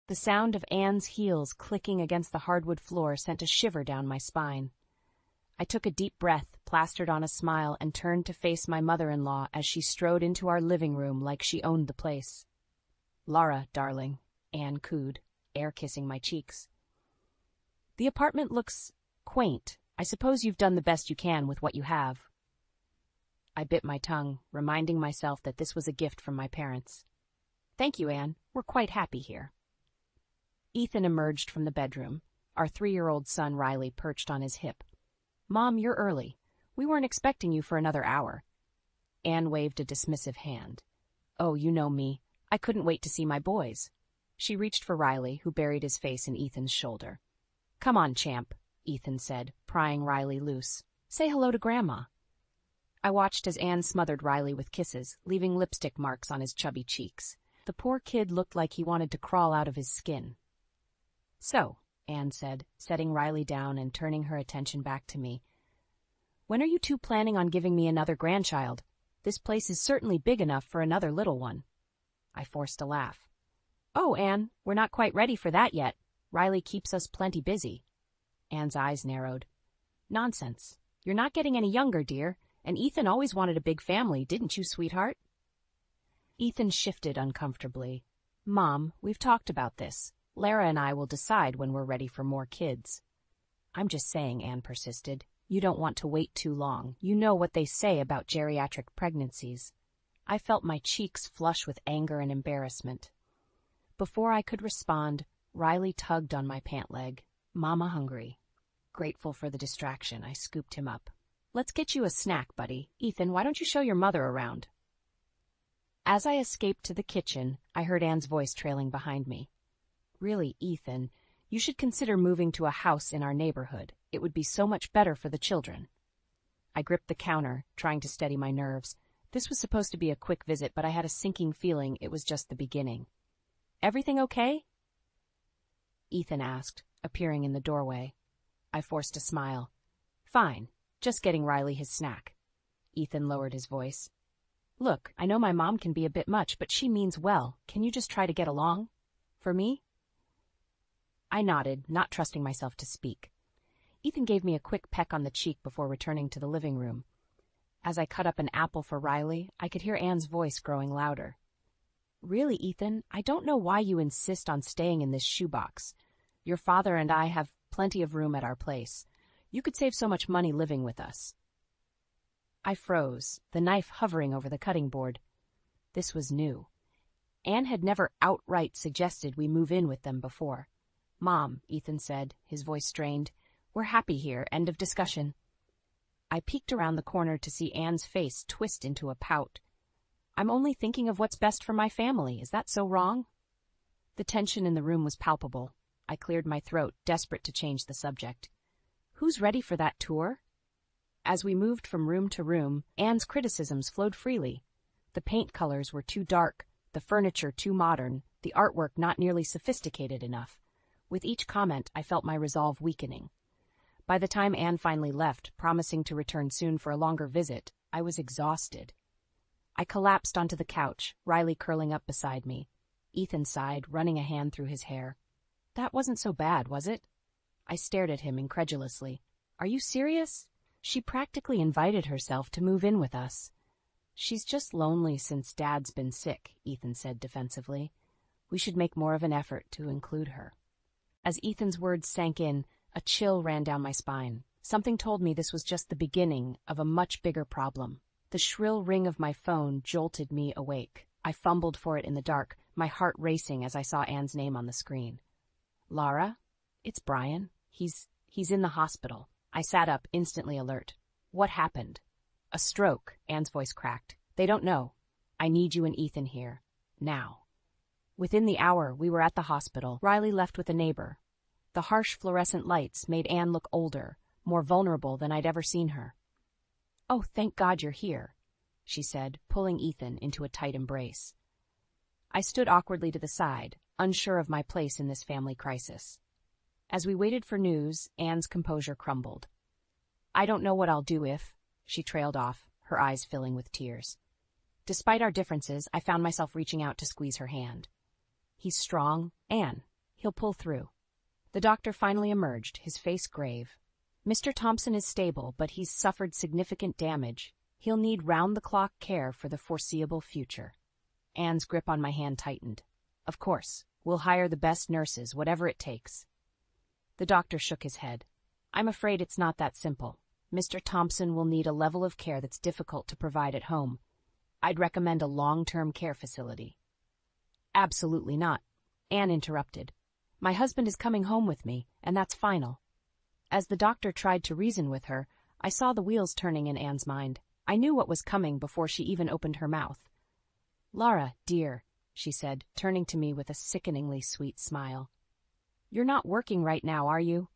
The sound of Anne's heels clicking against the hardwood floor sent a shiver down my spine. I took a deep breath, plastered on a smile, and turned to face my mother-in-law as she strode into our living room like she owned the place. "Laura, darling," Anne cooed, air-kissing my cheeks. "The apartment looks quaint. I suppose you've done the best you can with what you have." I bit my tongue, reminding myself that this was a gift from my parents. "Thank you, Anne. We're quite happy here." Ethan emerged from the bedroom, our 3-year-old son Riley perched on his hip. "Mom, you're early. We weren't expecting you for another hour." Anne waved a dismissive hand. "Oh, you know me. I couldn't wait to see my boys." She reached for Riley, who buried his face in Ethan's shoulder. "Come on, champ," Ethan said, prying Riley loose. "Say hello to Grandma." I watched as Anne smothered Riley with kisses, leaving lipstick marks on his chubby cheeks. The poor kid looked like he wanted to crawl out of his skin. "So," Anne said, setting Riley down and turning her attention back to me, "when are you two planning on giving me another grandchild? This place is certainly big enough for another little one." I forced a laugh. "Oh, Anne, we're not quite ready for that yet. Riley keeps us plenty busy." Anne's eyes narrowed. "Nonsense. You're not getting any younger, dear, and Ethan always wanted a big family, didn't you, sweetheart?" Ethan shifted uncomfortably. "Mom, we've talked about this. Lara and I will decide when we're ready for more kids." "I'm just saying," Anne persisted. "You don't want to wait too long. You know what they say about geriatric pregnancies." I felt my cheeks flush with anger and embarrassment. Before I could respond, Riley tugged on my pant leg. "Mama hungry." Grateful for the distraction, I scooped him up. "Let's get you a snack, buddy. Ethan, why don't you show your mother around?" As I escaped to the kitchen, I heard Anne's voice trailing behind me. "Really, Ethan, you should consider moving to a house in our neighborhood. It would be so much better for the children." I gripped the counter, trying to steady my nerves. This was supposed to be a quick visit, but I had a sinking feeling it was just the beginning. "Everything okay?" Ethan asked, appearing in the doorway. I forced a smile. "Fine. Just getting Riley his snack." Ethan lowered his voice. "Look, I know my mom can be a bit much, but she means well. Can you just try to get along? For me?" I nodded, not trusting myself to speak. Ethan gave me a quick peck on the cheek before returning to the living room. As I cut up an apple for Riley, I could hear Anne's voice growing louder. "Really, Ethan, I don't know why you insist on staying in this shoebox. Your father and I have plenty of room at our place. You could save so much money living with us." I froze, the knife hovering over the cutting board. This was new. Anne had never outright suggested we move in with them before. "Mom," Ethan said, his voice strained, "we're happy here, end of discussion." I peeked around the corner to see Anne's face twist into a pout. "I'm only thinking of what's best for my family. Is that so wrong?" The tension in the room was palpable. I cleared my throat, desperate to change the subject. "Who's ready for that tour?" As we moved from room to room, Anne's criticisms flowed freely. The paint colors were too dark, the furniture too modern, the artwork not nearly sophisticated enough. With each comment, I felt my resolve weakening. By the time Anne finally left, promising to return soon for a longer visit, I was exhausted. I collapsed onto the couch, Riley curling up beside me. Ethan sighed, running a hand through his hair. "That wasn't so bad, was it?" I stared at him incredulously. "Are you serious? She practically invited herself to move in with us." "She's just lonely since Dad's been sick," Ethan said defensively. "We should make more of an effort to include her." As Ethan's words sank in, a chill ran down my spine. Something told me this was just the beginning of a much bigger problem. The shrill ring of my phone jolted me awake. I fumbled for it in the dark, my heart racing as I saw Anne's name on the screen. "Lara? It's Brian. He's in the hospital." I sat up, instantly alert. "What happened?" "A stroke," Anne's voice cracked. "They don't know. I need you and Ethan here. Now." Within the hour, we were at the hospital. Riley left with a neighbor. The harsh fluorescent lights made Anne look older, more vulnerable than I'd ever seen her. "Oh, thank God you're here," she said, pulling Ethan into a tight embrace. I stood awkwardly to the side, unsure of my place in this family crisis. As we waited for news, Anne's composure crumbled. "I don't know what I'll do if—" She trailed off, her eyes filling with tears. Despite our differences, I found myself reaching out to squeeze her hand. "He's strong. Anne, He'll pull through. The doctor finally emerged, his face grave. Mr. Thompson is stable, but he's suffered significant damage. He'll need round-the-clock care for the foreseeable future. Anne's grip on my hand tightened. Of course, we'll hire the best nurses, whatever it takes. The doctor shook his head. I'm afraid it's not that simple. Mr. Thompson will need a level of care that's difficult to provide at home. I'd recommend a long-term care facility. Absolutely not. Anne interrupted. My husband is coming home with me, and that's final. As the doctor tried to reason with her, I saw the wheels turning in Anne's mind. I knew what was coming before she even opened her mouth. Laura, dear, she said, turning to me with a sickeningly sweet smile. You're not working right now, are you?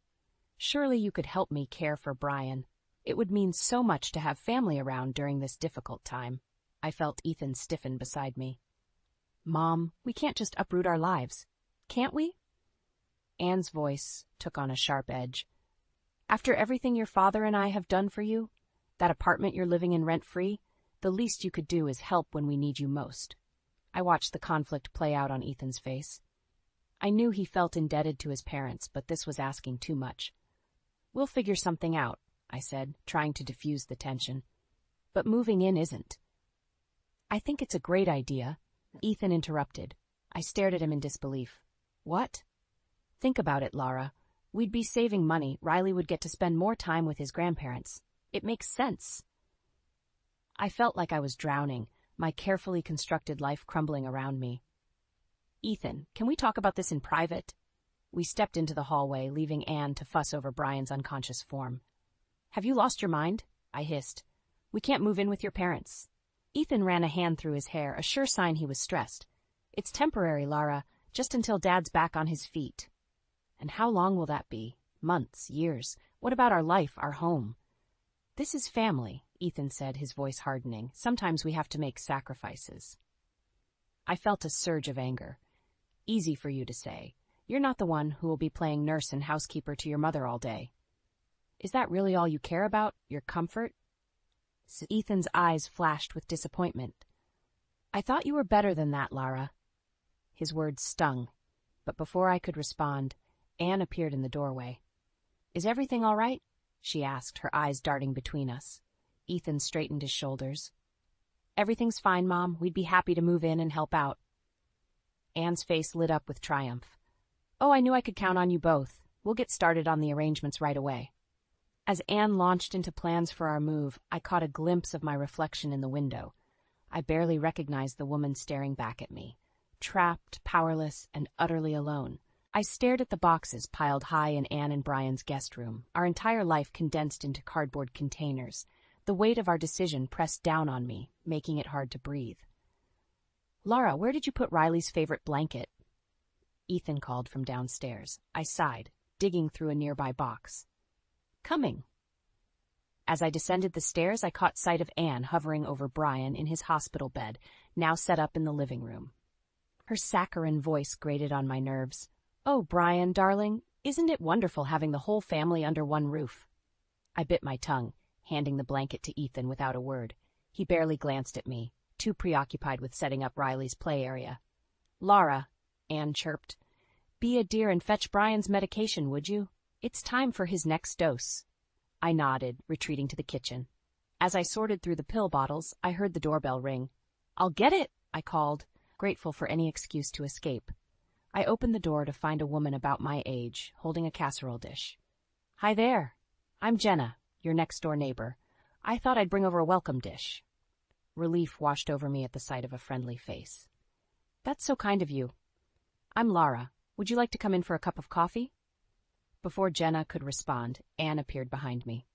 Surely you could help me care for Brian. It would mean so much to have family around during this difficult time. I felt Ethan stiffen beside me. Mom, we can't just uproot our lives. Can't we? Anne's voice took on a sharp edge. After everything your father and I have done for you, that apartment you're living in rent-free, the least you could do is help when we need you most. I watched the conflict play out on Ethan's face. I knew he felt indebted to his parents, but this was asking too much. We'll figure something out, I said, trying to diffuse the tension. But moving in isn't. I think it's a great idea. Ethan interrupted. I stared at him in disbelief. What? Think about it, Laura. We'd be saving money. Riley would get to spend more time with his grandparents. It makes sense. I felt like I was drowning, my carefully constructed life crumbling around me. Ethan, can we talk about this in private? We stepped into the hallway, leaving Anne to fuss over Brian's unconscious form. Have you lost your mind? I hissed. We can't move in with your parents. Ethan ran a hand through his hair, a sure sign he was stressed. It's temporary, Lara, just until Dad's back on his feet. And how long will that be? Months, years? What about our life, our home? This is family, Ethan said, his voice hardening. Sometimes we have to make sacrifices. I felt a surge of anger. Easy for you to say. You're not the one who will be playing nurse and housekeeper to your mother all day. Is that really all you care about, your comfort? Ethan's eyes flashed with disappointment. I thought you were better than that, Lara. His words stung, but before I could respond, Anne appeared in the doorway. Is everything all right? She asked, her eyes darting between us. Ethan straightened his shoulders. Everything's fine, Mom. We'd be happy to move in and help out. Anne's face lit up with triumph. Oh, I knew I could count on you both. We'll get started on the arrangements right away. As Anne launched into plans for our move, I caught a glimpse of my reflection in the window. I barely recognized the woman staring back at me, trapped, powerless, and utterly alone. I stared at the boxes piled high in Anne and Brian's guest room, our entire life condensed into cardboard containers. The weight of our decision pressed down on me, making it hard to breathe. Laura, where did you put Riley's favorite blanket? Ethan called from downstairs. I sighed, digging through a nearby box. Coming. As I descended the stairs, I caught sight of Anne hovering over Brian in his hospital bed, now set up in the living room. Her saccharine voice grated on my nerves. Oh, Brian, darling, isn't it wonderful having the whole family under one roof? I bit my tongue, handing the blanket to Ethan without a word. He barely glanced at me, too preoccupied with setting up Riley's play area. Laura, Anne chirped, be a dear and fetch Brian's medication, would you? It's time for his next dose. I nodded, retreating to the kitchen. As I sorted through the pill bottles, I heard the doorbell ring. I'll get it, I called, grateful for any excuse to escape. I opened the door to find a woman about my age, holding a casserole dish. Hi there. I'm Jenna, your next-door neighbor. I thought I'd bring over a welcome dish. Relief washed over me at the sight of a friendly face. That's so kind of you. I'm Lara. Would you like to come in for a cup of coffee? Before Jenna could respond, Anne appeared behind me.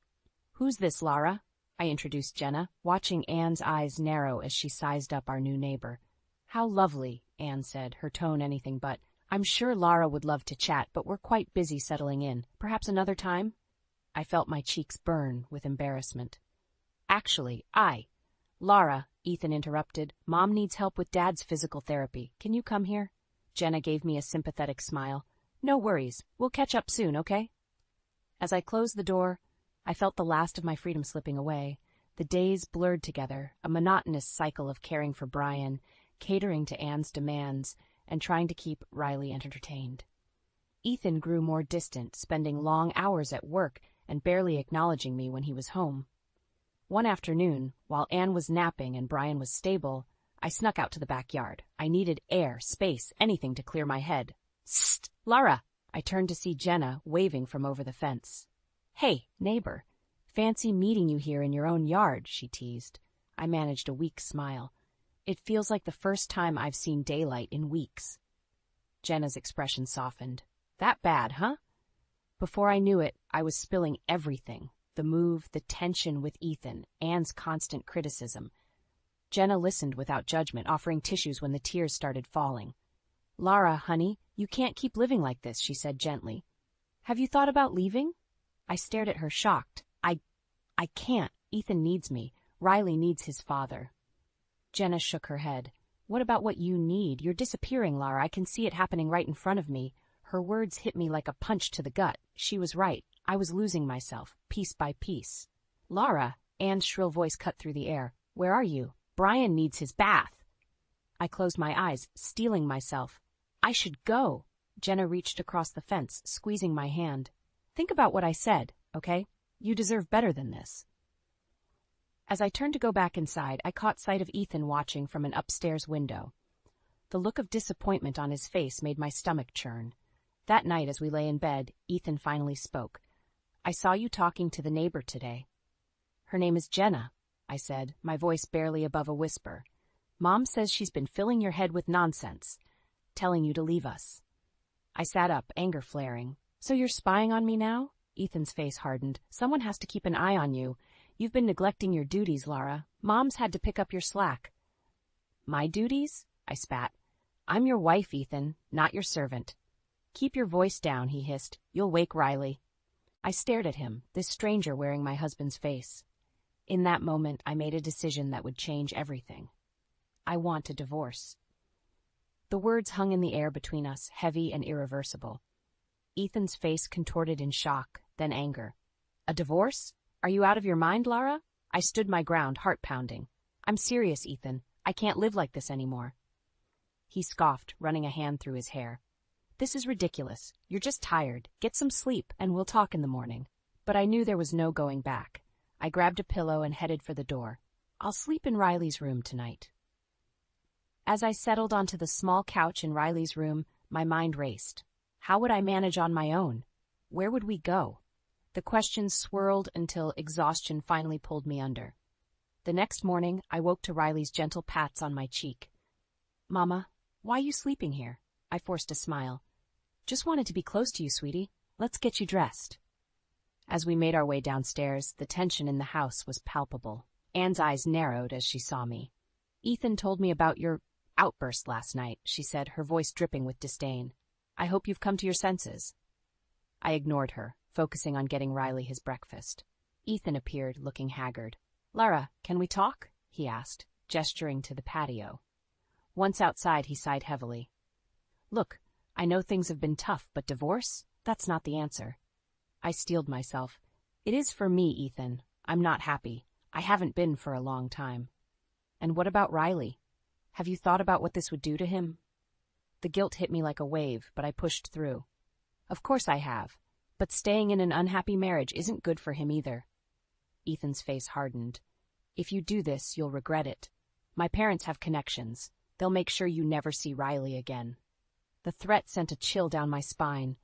Who's this, Lara? I introduced Jenna, watching Anne's eyes narrow as she sized up our new neighbor. How lovely, Anne said, her tone anything but. I'm sure Lara would love to chat, but we're quite busy settling in. Perhaps another time? I felt my cheeks burn with embarrassment. Actually, Lara, Ethan interrupted. Mom needs help with Dad's physical therapy. Can you come here? Jenna gave me a sympathetic smile. No worries. We'll catch up soon, okay? As I closed the door, I felt the last of my freedom slipping away. The days blurred together, a monotonous cycle of caring for Brian, catering to Anne's demands, and trying to keep Riley entertained. Ethan grew more distant, spending long hours at work and barely acknowledging me when he was home. One afternoon, while Anne was napping and Brian was stable, I snuck out to the backyard. I needed air, space, anything to clear my head. "Sst, Lara!" I turned to see Jenna waving from over the fence. "Hey, neighbor. Fancy meeting you here in your own yard," she teased. I managed a weak smile. It feels like the first time I've seen daylight in weeks. Jenna's expression softened. "That bad, huh?" Before I knew it, I was spilling everything. The move, the tension with Ethan, Anne's constant criticism. Jenna listened without judgment, offering tissues when the tears started falling. "Lara, honey, you can't keep living like this," she said gently. "Have you thought about leaving?" I stared at her, shocked. I can't. Ethan needs me. Riley needs his father." Jenna shook her head. "What about what you need? You're disappearing, Lara. I can see it happening right in front of me." Her words hit me like a punch to the gut. She was right. I was losing myself, piece by piece. "Lara," Anne's shrill voice cut through the air. "Where are you? Brian needs his bath." I closed my eyes, steeling myself. "I should go." Jenna reached across the fence, squeezing my hand. "Think about what I said, okay? You deserve better than this." As I turned to go back inside, I caught sight of Ethan watching from an upstairs window. The look of disappointment on his face made my stomach churn. That night, as we lay in bed, Ethan finally spoke. "I saw you talking to the neighbor today." "Her name is Jenna," I said, my voice barely above a whisper. "Mom says she's been filling your head with nonsense, telling you to leave us." I sat up, anger flaring. "So you're spying on me now?" Ethan's face hardened. "Someone has to keep an eye on you. You've been neglecting your duties, Lara. Mom's had to pick up your slack." "My duties?" I spat. "I'm your wife, Ethan, not your servant." "Keep your voice down," he hissed. "You'll wake Riley." I stared at him, this stranger wearing my husband's face. In that moment, I made a decision that would change everything. I want a divorce. The words hung in the air between us, heavy and irreversible. Ethan's face contorted in shock, then anger. "A divorce? Are you out of your mind, Lara?" I stood my ground, heart pounding. "I'm serious, Ethan. I can't live like this anymore." He scoffed, running a hand through his hair. "This is ridiculous. You're just tired. Get some sleep, and we'll talk in the morning." But I knew there was no going back. I grabbed a pillow and headed for the door. "I'll sleep in Riley's room tonight." As I settled onto the small couch in Riley's room, my mind raced. How would I manage on my own? Where would we go? The questions swirled until exhaustion finally pulled me under. The next morning, I woke to Riley's gentle pats on my cheek. "Mama, why are you sleeping here?" I forced a smile. "Just wanted to be close to you, sweetie. Let's get you dressed." As we made our way downstairs, the tension in the house was palpable. Anne's eyes narrowed as she saw me. "Ethan told me about your outburst last night," she said, her voice dripping with disdain. "I hope you've come to your senses." I ignored her, focusing on getting Riley his breakfast. Ethan appeared, looking haggard. "Lara, can we talk?" he asked, gesturing to the patio. Once outside, he sighed heavily. "Look, I know things have been tough, but divorce? That's not the answer." I steeled myself. "It is for me, Ethan. I'm not happy. I haven't been for a long time." "And what about Riley? Have you thought about what this would do to him?" The guilt hit me like a wave, but I pushed through. "Of course I have. But staying in an unhappy marriage isn't good for him either." Ethan's face hardened. "If you do this, you'll regret it. My parents have connections. They'll make sure you never see Riley again." The threat sent a chill down my spine.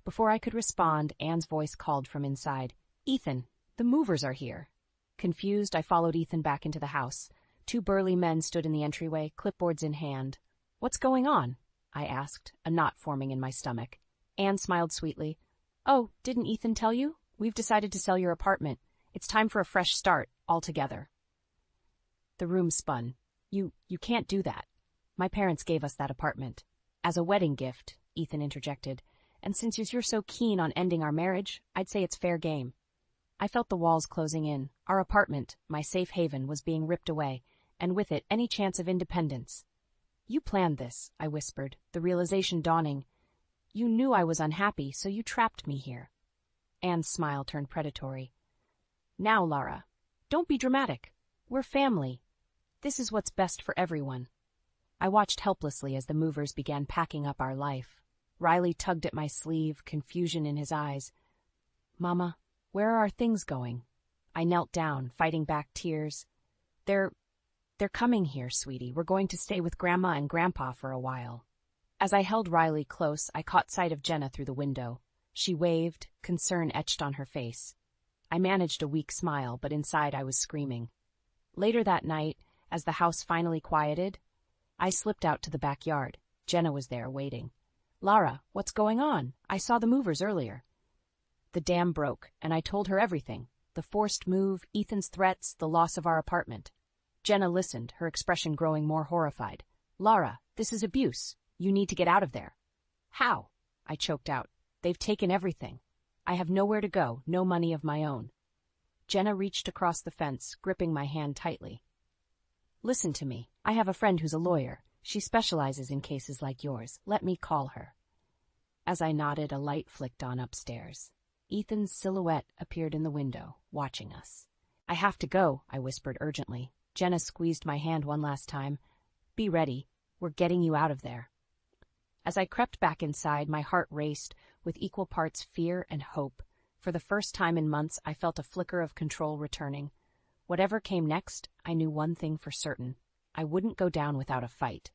Before I could respond, Anne's voice called from inside. "Ethan, the movers are here." Confused, I followed Ethan back into the house. Two burly men stood in the entryway, clipboards in hand. "What's going on?" I asked, a knot forming in my stomach. Anne smiled sweetly. "Oh, didn't Ethan tell you? We've decided to sell your apartment. It's time for a fresh start, all together." The room spun. You can't do that. My parents gave us that apartment." "As a wedding gift," Ethan interjected. "And since you're so keen on ending our marriage, I'd say it's fair game." I felt the walls closing in. Our apartment, my safe haven, was being ripped away, and with it any chance of independence. "You planned this," I whispered, the realization dawning. "You knew I was unhappy, so you trapped me here." Anne's smile turned predatory. "Now, Lara, don't be dramatic. We're family. This is what's best for everyone." I watched helplessly as the movers began packing up our life. Riley tugged at my sleeve, confusion in his eyes. "Mama, where are our things going?" I knelt down, fighting back tears. They're coming here, sweetie. We're going to stay with Grandma and Grandpa for a while." As I held Riley close, I caught sight of Jenna through the window. She waved, concern etched on her face. I managed a weak smile, but inside I was screaming. Later that night, as the house finally quieted, I slipped out to the backyard. Jenna was there, waiting. "Lara, what's going on? I saw the movers earlier." The dam broke, and I told her everything. The forced move, Ethan's threats, the loss of our apartment. Jenna listened, her expression growing more horrified. "Lara, this is abuse. You need to get out of there." "How?" I choked out. "They've taken everything. I have nowhere to go, no money of my own." Jenna reached across the fence, gripping my hand tightly. "Listen to me. I have a friend who's a lawyer. She specializes in cases like yours. Let me call her." As I nodded, a light flicked on upstairs. Ethan's silhouette appeared in the window, watching us. "I have to go," I whispered urgently. Jenna squeezed my hand one last time. "Be ready. We're getting you out of there." As I crept back inside, my heart raced, with equal parts fear and hope. For the first time in months, I felt a flicker of control returning. Whatever came next, I knew one thing for certain. I wouldn't go down without a fight.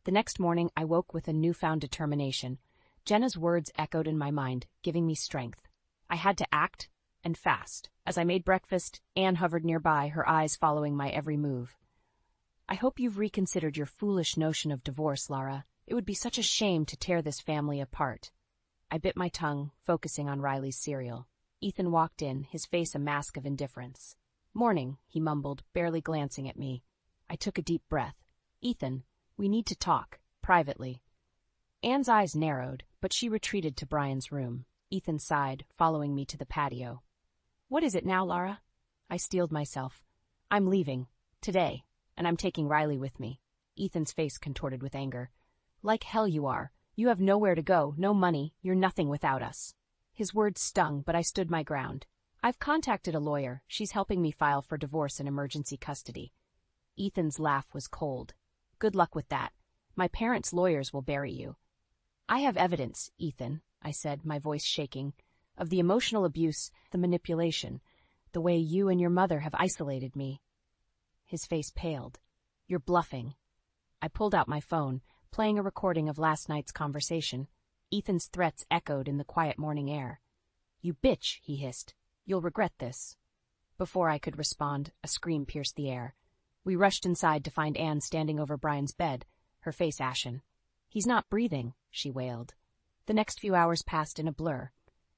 The next morning, I woke with a newfound determination. Jenna's words echoed in my mind, giving me strength. I had to act, and fast. As I made breakfast, Anne hovered nearby, her eyes following my every move. "I hope you've reconsidered your foolish notion of divorce, Lara. It would be such a shame to tear this family apart." I bit my tongue, focusing on Riley's cereal. Ethan walked in, his face a mask of indifference. "Morning," he mumbled, barely glancing at me. I took a deep breath. "Ethan, we need to talk, privately." Anne's eyes narrowed, but she retreated to Brian's room. Ethan sighed, following me to the patio. "What is it now, Lara?" I steeled myself. "I'm leaving. Today. And I'm taking Riley with me." Ethan's face contorted with anger. "Like hell you are. You have nowhere to go, no money, you're nothing without us." His words stung, but I stood my ground. "I've contacted a lawyer. She's helping me file for divorce and emergency custody." Ethan's laugh was cold. "Good luck with that. My parents' lawyers will bury you." "I have evidence, Ethan," I said, my voice shaking, "of the emotional abuse, the manipulation, the way you and your mother have isolated me." His face paled. "You're bluffing." I pulled out my phone, playing a recording of last night's conversation. Ethan's threats echoed in the quiet morning air. "You bitch," he hissed. "You'll regret this." Before I could respond, a scream pierced the air. We rushed inside to find Anne standing over Brian's bed, her face ashen. "He's not breathing," she wailed. The next few hours passed in a blur.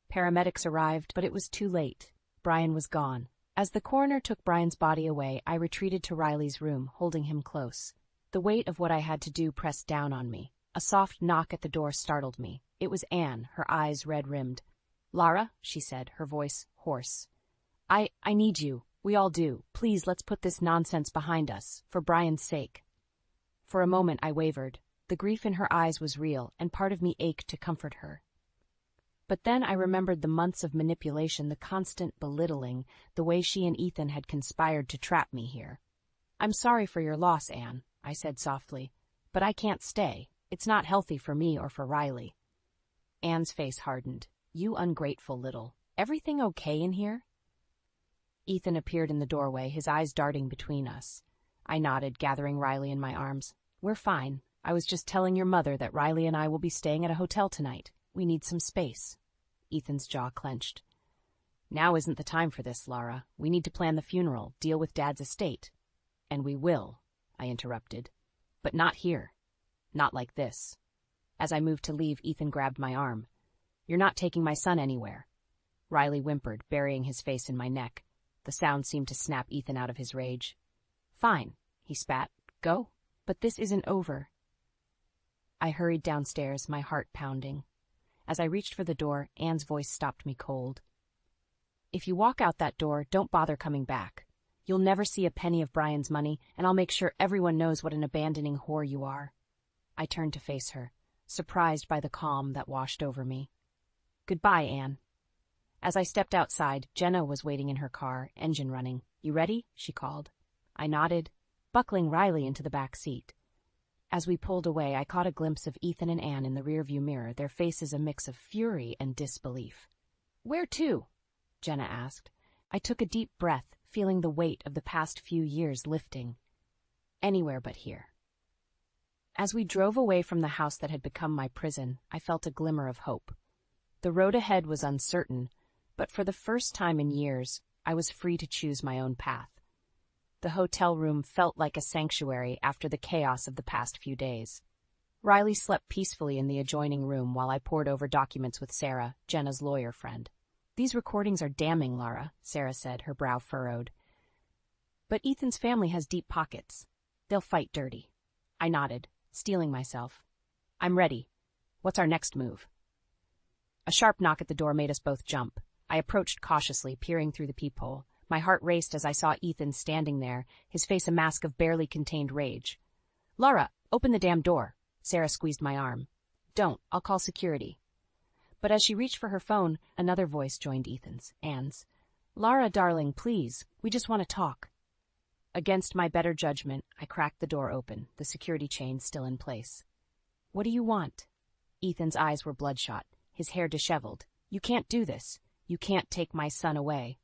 Paramedics arrived, but it was too late. Brian was gone. As the coroner took Brian's body away, I retreated to Riley's room, holding him close. The weight of what I had to do pressed down on me. A soft knock at the door startled me. It was Anne, her eyes red-rimmed. "Lara," she said, her voice hoarse. I need you. We all do. Please, let's put this nonsense behind us, for Brian's sake." For a moment I wavered. The grief in her eyes was real, and part of me ached to comfort her. But then I remembered the months of manipulation, the constant belittling, the way she and Ethan had conspired to trap me here. "I'm sorry for your loss, Anne," I said softly, "but I can't stay. It's not healthy for me or for Riley." Anne's face hardened. "You ungrateful little. Everything okay in here?" Ethan appeared in the doorway, his eyes darting between us. I nodded, gathering Riley in my arms. "We're fine. I was just telling your mother that Riley and I will be staying at a hotel tonight. We need some space." Ethan's jaw clenched. "Now isn't the time for this, Lara. We need to plan the funeral, deal with Dad's estate." "And we will," I interrupted. "But not here. Not like this." As I moved to leave, Ethan grabbed my arm. "You're not taking my son anywhere." Riley whimpered, burying his face in my neck. The sound seemed to snap Ethan out of his rage. "Fine," he spat. "Go. But this isn't over." I hurried downstairs, my heart pounding. As I reached for the door, Anne's voice stopped me cold. "If you walk out that door, don't bother coming back. You'll never see a penny of Brian's money, and I'll make sure everyone knows what an abandoning whore you are." I turned to face her, surprised by the calm that washed over me. "Goodbye, Anne." As I stepped outside, Jenna was waiting in her car, engine running. "You ready?" she called. I nodded, buckling Riley into the back seat. As we pulled away, I caught a glimpse of Ethan and Anne in the rearview mirror, their faces a mix of fury and disbelief. "Where to?" Jenna asked. I took a deep breath, feeling the weight of the past few years lifting. Anywhere but here. As we drove away from the house that had become my prison, I felt a glimmer of hope. The road ahead was uncertain, but for the first time in years, I was free to choose my own path. The hotel room felt like a sanctuary after the chaos of the past few days. Riley slept peacefully in the adjoining room while I pored over documents with Sarah, Jenna's lawyer friend. "These recordings are damning, Lara," Sarah said, her brow furrowed. "But Ethan's family has deep pockets. They'll fight dirty." I nodded, steeling myself. "I'm ready. What's our next move?" A sharp knock at the door made us both jump. I approached cautiously, peering through the peephole. My heart raced as I saw Ethan standing there, his face a mask of barely contained rage. "Lara, open the damn door." Sarah squeezed my arm. "Don't. I'll call security." But as she reached for her phone, another voice joined Ethan's, Anne's. "Lara, darling, please. We just want to talk." Against my better judgment, I cracked the door open, the security chain still in place. "What do you want?" Ethan's eyes were bloodshot, his hair disheveled. "You can't do this. You can't take my son away."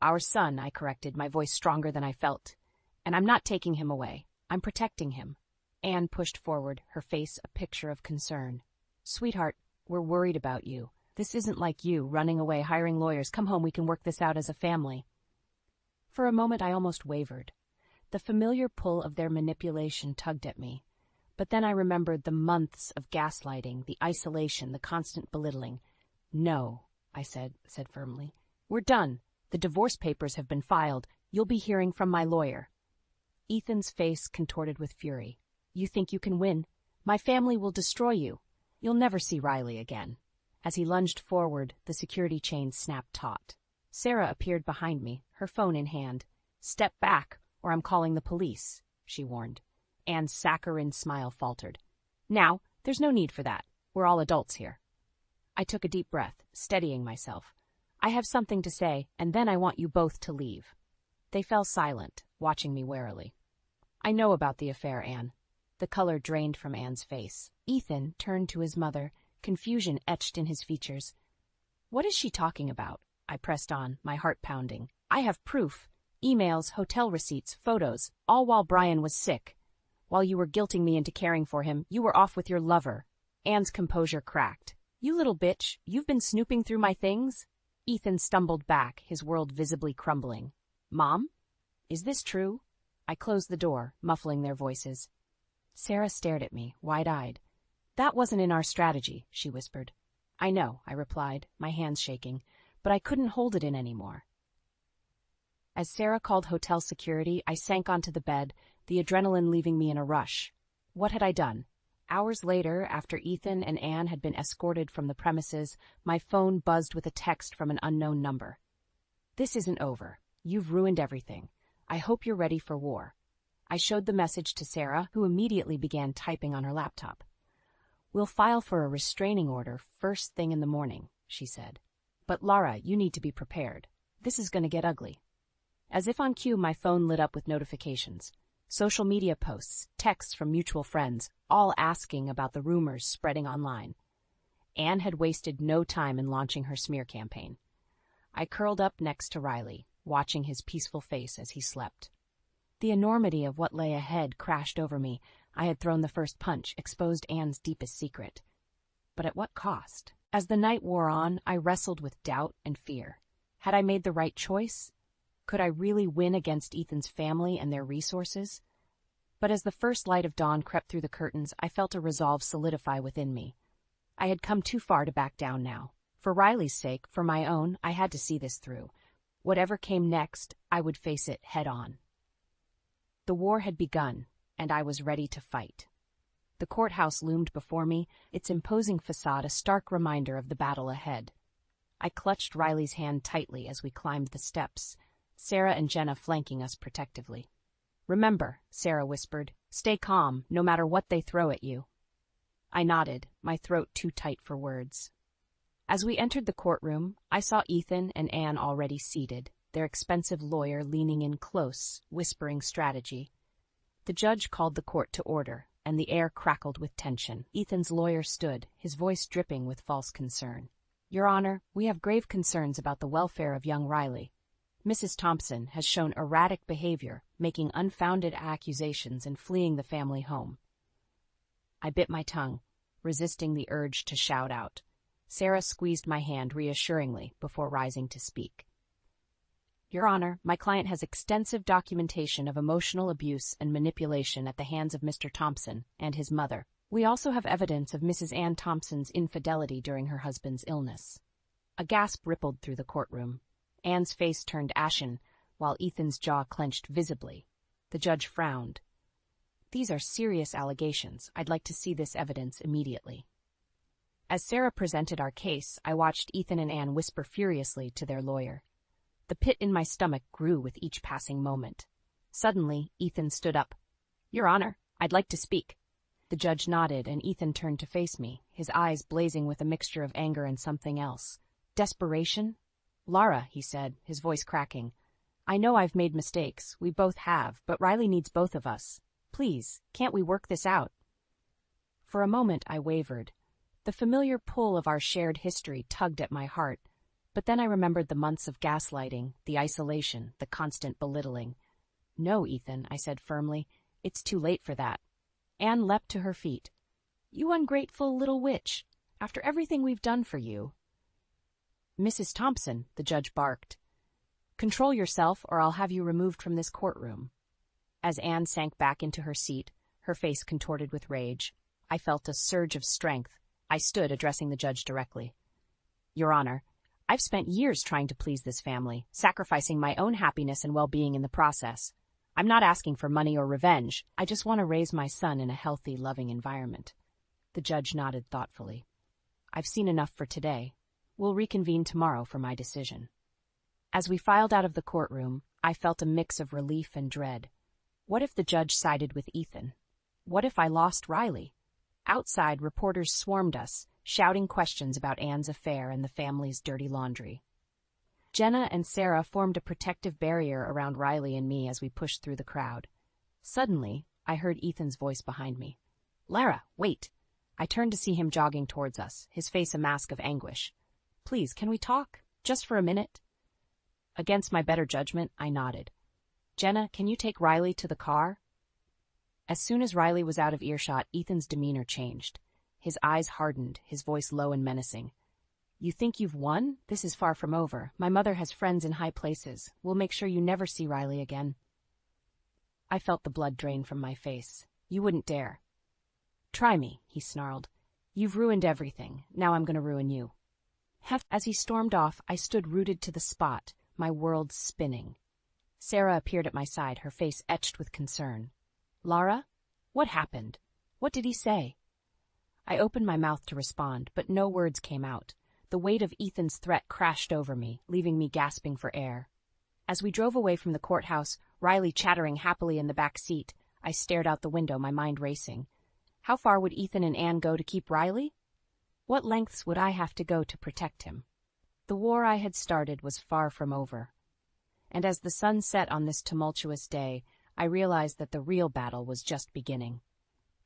"Our son," I corrected, my voice stronger than I felt. "And I'm not taking him away. I'm protecting him." Anne pushed forward, her face a picture of concern. "Sweetheart, we're worried about you. This isn't like you, running away, hiring lawyers. Come home, we can work this out as a family." For a moment I almost wavered. The familiar pull of their manipulation tugged at me. But then I remembered the months of gaslighting, the isolation, the constant belittling. "No," I said firmly. "We're done. The divorce papers have been filed. You'll be hearing from my lawyer." Ethan's face contorted with fury. "You think you can win? My family will destroy you. You'll never see Riley again." As he lunged forward, the security chain snapped taut. Sarah appeared behind me, her phone in hand. "Step back, or I'm calling the police," she warned. Anne's saccharine smile faltered. "Now, there's no need for that. We're all adults here." I took a deep breath, steadying myself. "I have something to say, and then I want you both to leave." They fell silent, watching me warily. "I know about the affair, Anne." The color drained from Anne's face. Ethan turned to his mother, confusion etched in his features. "What is she talking about?" I pressed on, my heart pounding. "I have proof. Emails, hotel receipts, photos, all while Brian was sick. While you were guilting me into caring for him, you were off with your lover." Anne's composure cracked. "You little bitch, you've been snooping through my things?" Ethan stumbled back, his world visibly crumbling. "Mom? Is this true?" I closed the door, muffling their voices. Sarah stared at me, wide-eyed. "That wasn't in our strategy," she whispered. "I know," I replied, my hands shaking, but I couldn't hold it in anymore. As Sarah called hotel security, I sank onto the bed, the adrenaline leaving me in a rush. What had I done? Hours later, after Ethan and Anne had been escorted from the premises, my phone buzzed with a text from an unknown number. "This isn't over. You've ruined everything. I hope you're ready for war." I showed the message to Sarah, who immediately began typing on her laptop. "We'll file for a restraining order first thing in the morning," she said. "But Lara, you need to be prepared. This is going to get ugly." As if on cue, my phone lit up with notifications. Social media posts, texts from mutual friends, all asking about the rumors spreading online. Anne had wasted no time in launching her smear campaign. I curled up next to Riley, watching his peaceful face as he slept. The enormity of what lay ahead crashed over me. I had thrown the first punch, exposed Anne's deepest secret. But at what cost? As the night wore on, I wrestled with doubt and fear. Had I made the right choice? Could I really win against Ethan's family and their resources? But as the first light of dawn crept through the curtains, I felt a resolve solidify within me. I had come too far to back down now. For Riley's sake, for my own, I had to see this through. Whatever came next, I would face it head on. The war had begun, and I was ready to fight. The courthouse loomed before me, its imposing facade a stark reminder of the battle ahead. I clutched Riley's hand tightly as we climbed the steps, Sarah and Jenna flanking us protectively. "Remember," Sarah whispered, "stay calm, no matter what they throw at you." I nodded, my throat too tight for words. As we entered the courtroom, I saw Ethan and Anne already seated, their expensive lawyer leaning in close, whispering strategy. The judge called the court to order, and the air crackled with tension. Ethan's lawyer stood, his voice dripping with false concern. Your Honor, we have grave concerns about the welfare of young Riley. Mrs. Thompson has shown erratic behavior, making unfounded accusations and fleeing the family home. I bit my tongue, resisting the urge to shout out. Sarah squeezed my hand reassuringly before rising to speak. Your Honor, my client has extensive documentation of emotional abuse and manipulation at the hands of Mr. Thompson and his mother. We also have evidence of Mrs. Ann Thompson's infidelity during her husband's illness. A gasp rippled through the courtroom. Ann's face turned ashen, while Ethan's jaw clenched visibly. The judge frowned. These are serious allegations. I'd like to see this evidence immediately. As Sarah presented our case, I watched Ethan and Ann whisper furiously to their lawyer. The pit in my stomach grew with each passing moment. Suddenly, Ethan stood up. Your Honor, I'd like to speak. The judge nodded, and Ethan turned to face me, his eyes blazing with a mixture of anger and something else. Desperation? Lara, he said, his voice cracking. I know I've made mistakes. We both have, but Riley needs both of us. Please, can't we work this out? For a moment, I wavered. The familiar pull of our shared history tugged at my heart, but then I remembered the months of gaslighting, the isolation, the constant belittling. No, Ethan, I said firmly. It's too late for that. Anne leapt to her feet. You ungrateful little witch. After everything we've done for you. Mrs. Thompson, the judge barked. Control yourself, or I'll have you removed from this courtroom. As Anne sank back into her seat, her face contorted with rage, I felt a surge of strength. I stood, addressing the judge directly. Your Honor, I've spent years trying to please this family, sacrificing my own happiness and well-being in the process. I'm not asking for money or revenge. I just want to raise my son in a healthy, loving environment. The judge nodded thoughtfully. I've seen enough for today. We'll reconvene tomorrow for my decision. As we filed out of the courtroom, I felt a mix of relief and dread. What if the judge sided with Ethan? What if I lost Riley? Outside, reporters swarmed us, shouting questions about Anne's affair and the family's dirty laundry. Jenna and Sarah formed a protective barrier around Riley and me as we pushed through the crowd. Suddenly, I heard Ethan's voice behind me. Lara, wait! I turned to see him jogging towards us, his face a mask of anguish. Please, can we talk? Just for a minute? Against my better judgment, I nodded. Jenna, can you take Riley to the car? As soon as Riley was out of earshot, Ethan's demeanor changed. His eyes hardened, his voice low and menacing. You think you've won? This is far from over. My mother has friends in high places. We'll make sure you never see Riley again. I felt the blood drain from my face. You wouldn't dare. Try me, he snarled. You've ruined everything. Now I'm going to ruin you. As he stormed off, I stood rooted to the spot, my world spinning. Sarah appeared at my side, her face etched with concern. Lara? What happened? What did he say? I opened my mouth to respond, but no words came out. The weight of Ethan's threat crashed over me, leaving me gasping for air. As we drove away from the courthouse, Riley chattering happily in the back seat, I stared out the window, my mind racing. How far would Ethan and Anne go to keep Riley? What lengths would I have to go to protect him? The war I had started was far from over. And as the sun set on this tumultuous day, I realized that the real battle was just beginning.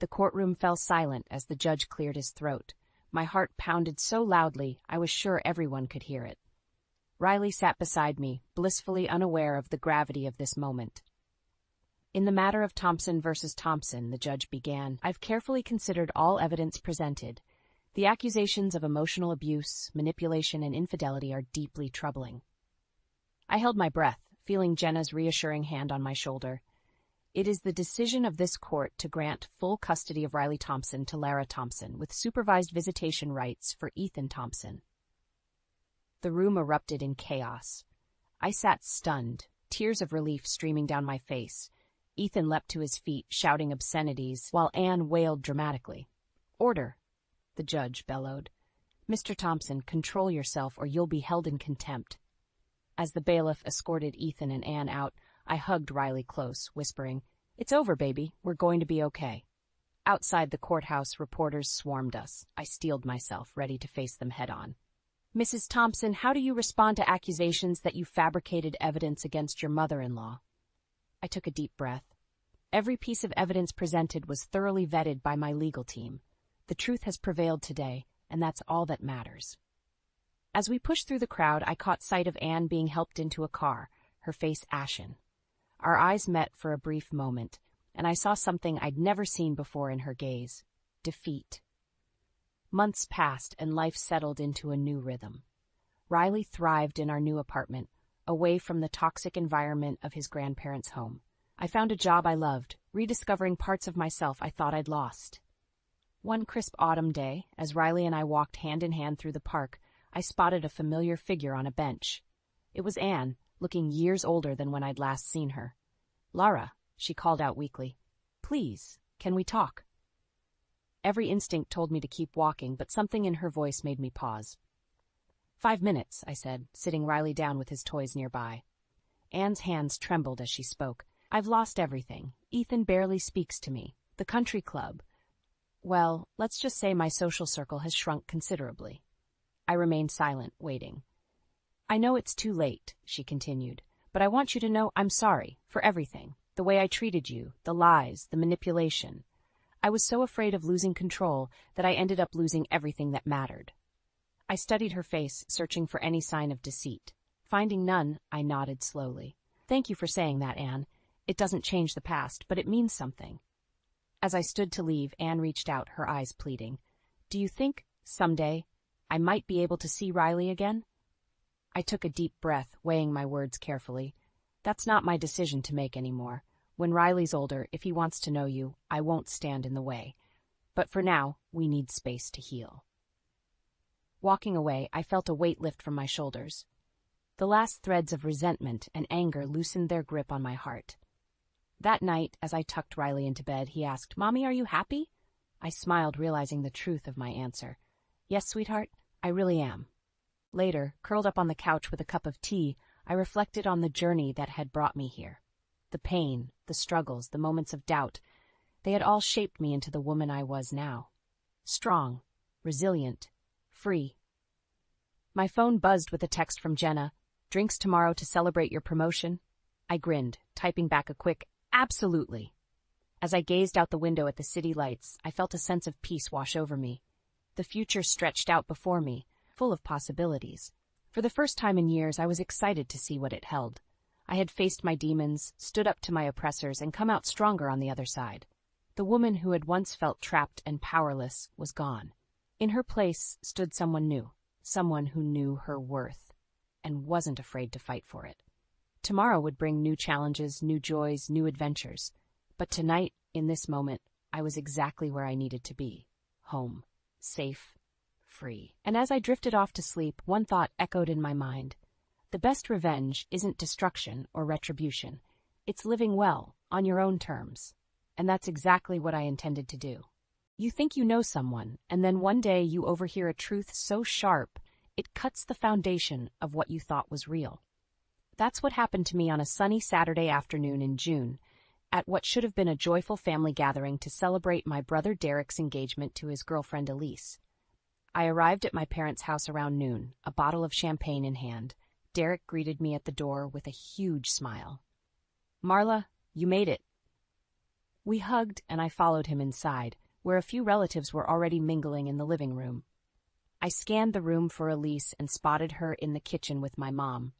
The courtroom fell silent as the judge cleared his throat. My heart pounded so loudly I was sure everyone could hear it. Riley sat beside me, blissfully unaware of the gravity of this moment. In the matter of Thompson versus Thompson, the judge began, I've carefully considered all evidence presented. The accusations of emotional abuse, manipulation, and infidelity are deeply troubling. I held my breath, feeling Jenna's reassuring hand on my shoulder. It is the decision of this court to grant full custody of Riley Thompson to Lara Thompson, with supervised visitation rights for Ethan Thompson. The room erupted in chaos. I sat stunned, tears of relief streaming down my face. Ethan leapt to his feet, shouting obscenities, while Anne wailed dramatically. Order, the judge bellowed. Mr. Thompson, control yourself or you'll be held in contempt. As the bailiff escorted Ethan and Anne out, I hugged Riley close, whispering, It's over, baby. We're going to be okay. Outside the courthouse, reporters swarmed us. I steeled myself, ready to face them head-on. Mrs. Thompson, how do you respond to accusations that you fabricated evidence against your mother-in-law? I took a deep breath. Every piece of evidence presented was thoroughly vetted by my legal team. The truth has prevailed today, and that's all that matters. As we pushed through the crowd, I caught sight of Anne being helped into a car, her face ashen. Our eyes met for a brief moment, and I saw something I'd never seen before in her gaze: defeat. Months passed, and life settled into a new rhythm. Riley thrived in our new apartment, away from the toxic environment of his grandparents' home. I found a job I loved, rediscovering parts of myself I thought I'd lost. One crisp autumn day, as Riley and I walked hand in hand through the park, I spotted a familiar figure on a bench. It was Anne, looking years older than when I'd last seen her. "Lara," she called out weakly. "Please, can we talk?" Every instinct told me to keep walking, but something in her voice made me pause. "5 minutes," I said, sitting Riley down with his toys nearby. Anne's hands trembled as she spoke. "I've lost everything. Ethan barely speaks to me. The country club. Well, let's just say my social circle has shrunk considerably." I remained silent, waiting. "I know it's too late," she continued, "but I want you to know I'm sorry for everything. The way I treated you, the lies, the manipulation. I was so afraid of losing control that I ended up losing everything that mattered." I studied her face, searching for any sign of deceit. Finding none, I nodded slowly. "Thank you for saying that, Anne. It doesn't change the past, but it means something." As I stood to leave, Anne reached out, her eyes pleading. "Do you think, someday, I might be able to see Riley again?" I took a deep breath, weighing my words carefully. "That's not my decision to make anymore. When Riley's older, if he wants to know you, I won't stand in the way. But for now, we need space to heal." Walking away, I felt a weight lift from my shoulders. The last threads of resentment and anger loosened their grip on my heart. That night, as I tucked Riley into bed, he asked, "Mommy, are you happy?" I smiled, realizing the truth of my answer. "Yes, sweetheart, I really am." Later, curled up on the couch with a cup of tea, I reflected on the journey that had brought me here. The pain, the struggles, the moments of doubt, they had all shaped me into the woman I was now. Strong, resilient, free. My phone buzzed with a text from Jenna. "Drinks tomorrow to celebrate your promotion?" I grinned, typing back a quick, "Absolutely." As I gazed out the window at the city lights, I felt a sense of peace wash over me. The future stretched out before me, full of possibilities. For the first time in years, I was excited to see what it held. I had faced my demons, stood up to my oppressors, and come out stronger on the other side. The woman who had once felt trapped and powerless was gone. In her place stood someone new, someone who knew her worth, and wasn't afraid to fight for it. Tomorrow would bring new challenges, new joys, new adventures. But tonight, in this moment, I was exactly where I needed to be. Home. Safe. Free. And as I drifted off to sleep, one thought echoed in my mind. The best revenge isn't destruction or retribution. It's living well, on your own terms. And that's exactly what I intended to do. You think you know someone, and then one day you overhear a truth so sharp, it cuts the foundation of what you thought was real. That's what happened to me on a sunny Saturday afternoon in June, at what should have been a joyful family gathering to celebrate my brother Derek's engagement to his girlfriend Elise. I arrived at my parents' house around noon, a bottle of champagne in hand. Derek greeted me at the door with a huge smile. "Marla, you made it." We hugged, and I followed him inside, where a few relatives were already mingling in the living room. I scanned the room for Elise and spotted her in the kitchen with my mom.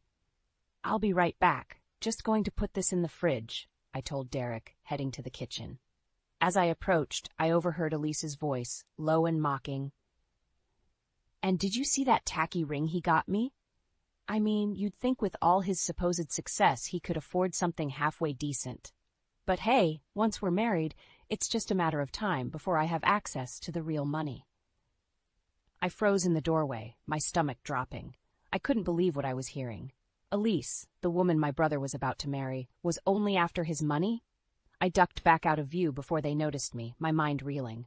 "I'll be right back. Just going to put this in the fridge," I told Derek, heading to the kitchen. As I approached, I overheard Elise's voice, low and mocking. "And did you see that tacky ring he got me? I mean, you'd think with all his supposed success he could afford something halfway decent. But hey, once we're married, it's just a matter of time before I have access to the real money." I froze in the doorway, my stomach dropping. I couldn't believe what I was hearing. Elise, the woman my brother was about to marry, was only after his money? I ducked back out of view before they noticed me, my mind reeling.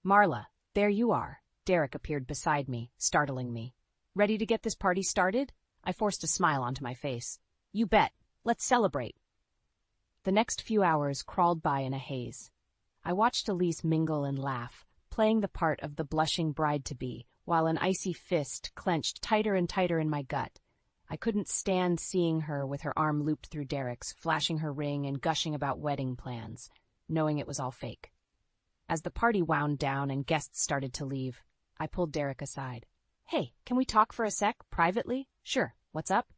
"Marla, there you are." Derek appeared beside me, startling me. "Ready to get this party started?" I forced a smile onto my face. "You bet. Let's celebrate." The next few hours crawled by in a haze. I watched Elise mingle and laugh, playing the part of the blushing bride-to-be, while an icy fist clenched tighter and tighter in my gut. I couldn't stand seeing her with her arm looped through Derek's, flashing her ring and gushing about wedding plans, knowing it was all fake. As the party wound down and guests started to leave, I pulled Derek aside. "Hey, can we talk for a sec, privately?" "Sure, what's up?"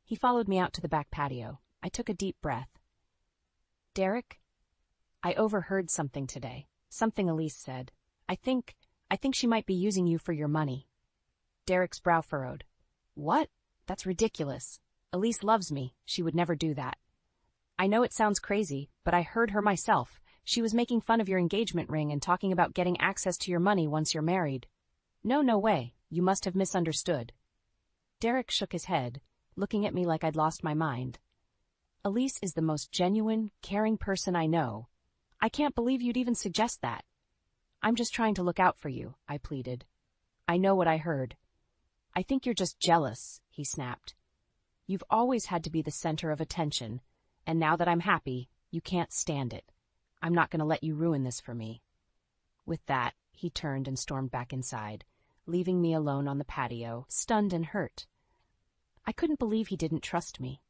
He followed me out to the back patio. I took a deep breath. "Derek, I overheard something today. Something Elise said. I think she might be using you for your money." Derek's brow furrowed. "What? That's ridiculous. Elise loves me. She would never do that." "I know it sounds crazy, but I heard her myself. She was making fun of your engagement ring and talking about getting access to your money once you're married." No way. You must have misunderstood." Derek shook his head, looking at me like I'd lost my mind. "Elise is the most genuine, caring person I know. I can't believe you'd even suggest that." "I'm just trying to look out for you," I pleaded. "I know what I heard." "I think you're just jealous," he snapped. "You've always had to be the center of attention, and now that I'm happy, you can't stand it. I'm not going to let you ruin this for me." With that, he turned and stormed back inside, leaving me alone on the patio, stunned and hurt. I couldn't believe he didn't trust me.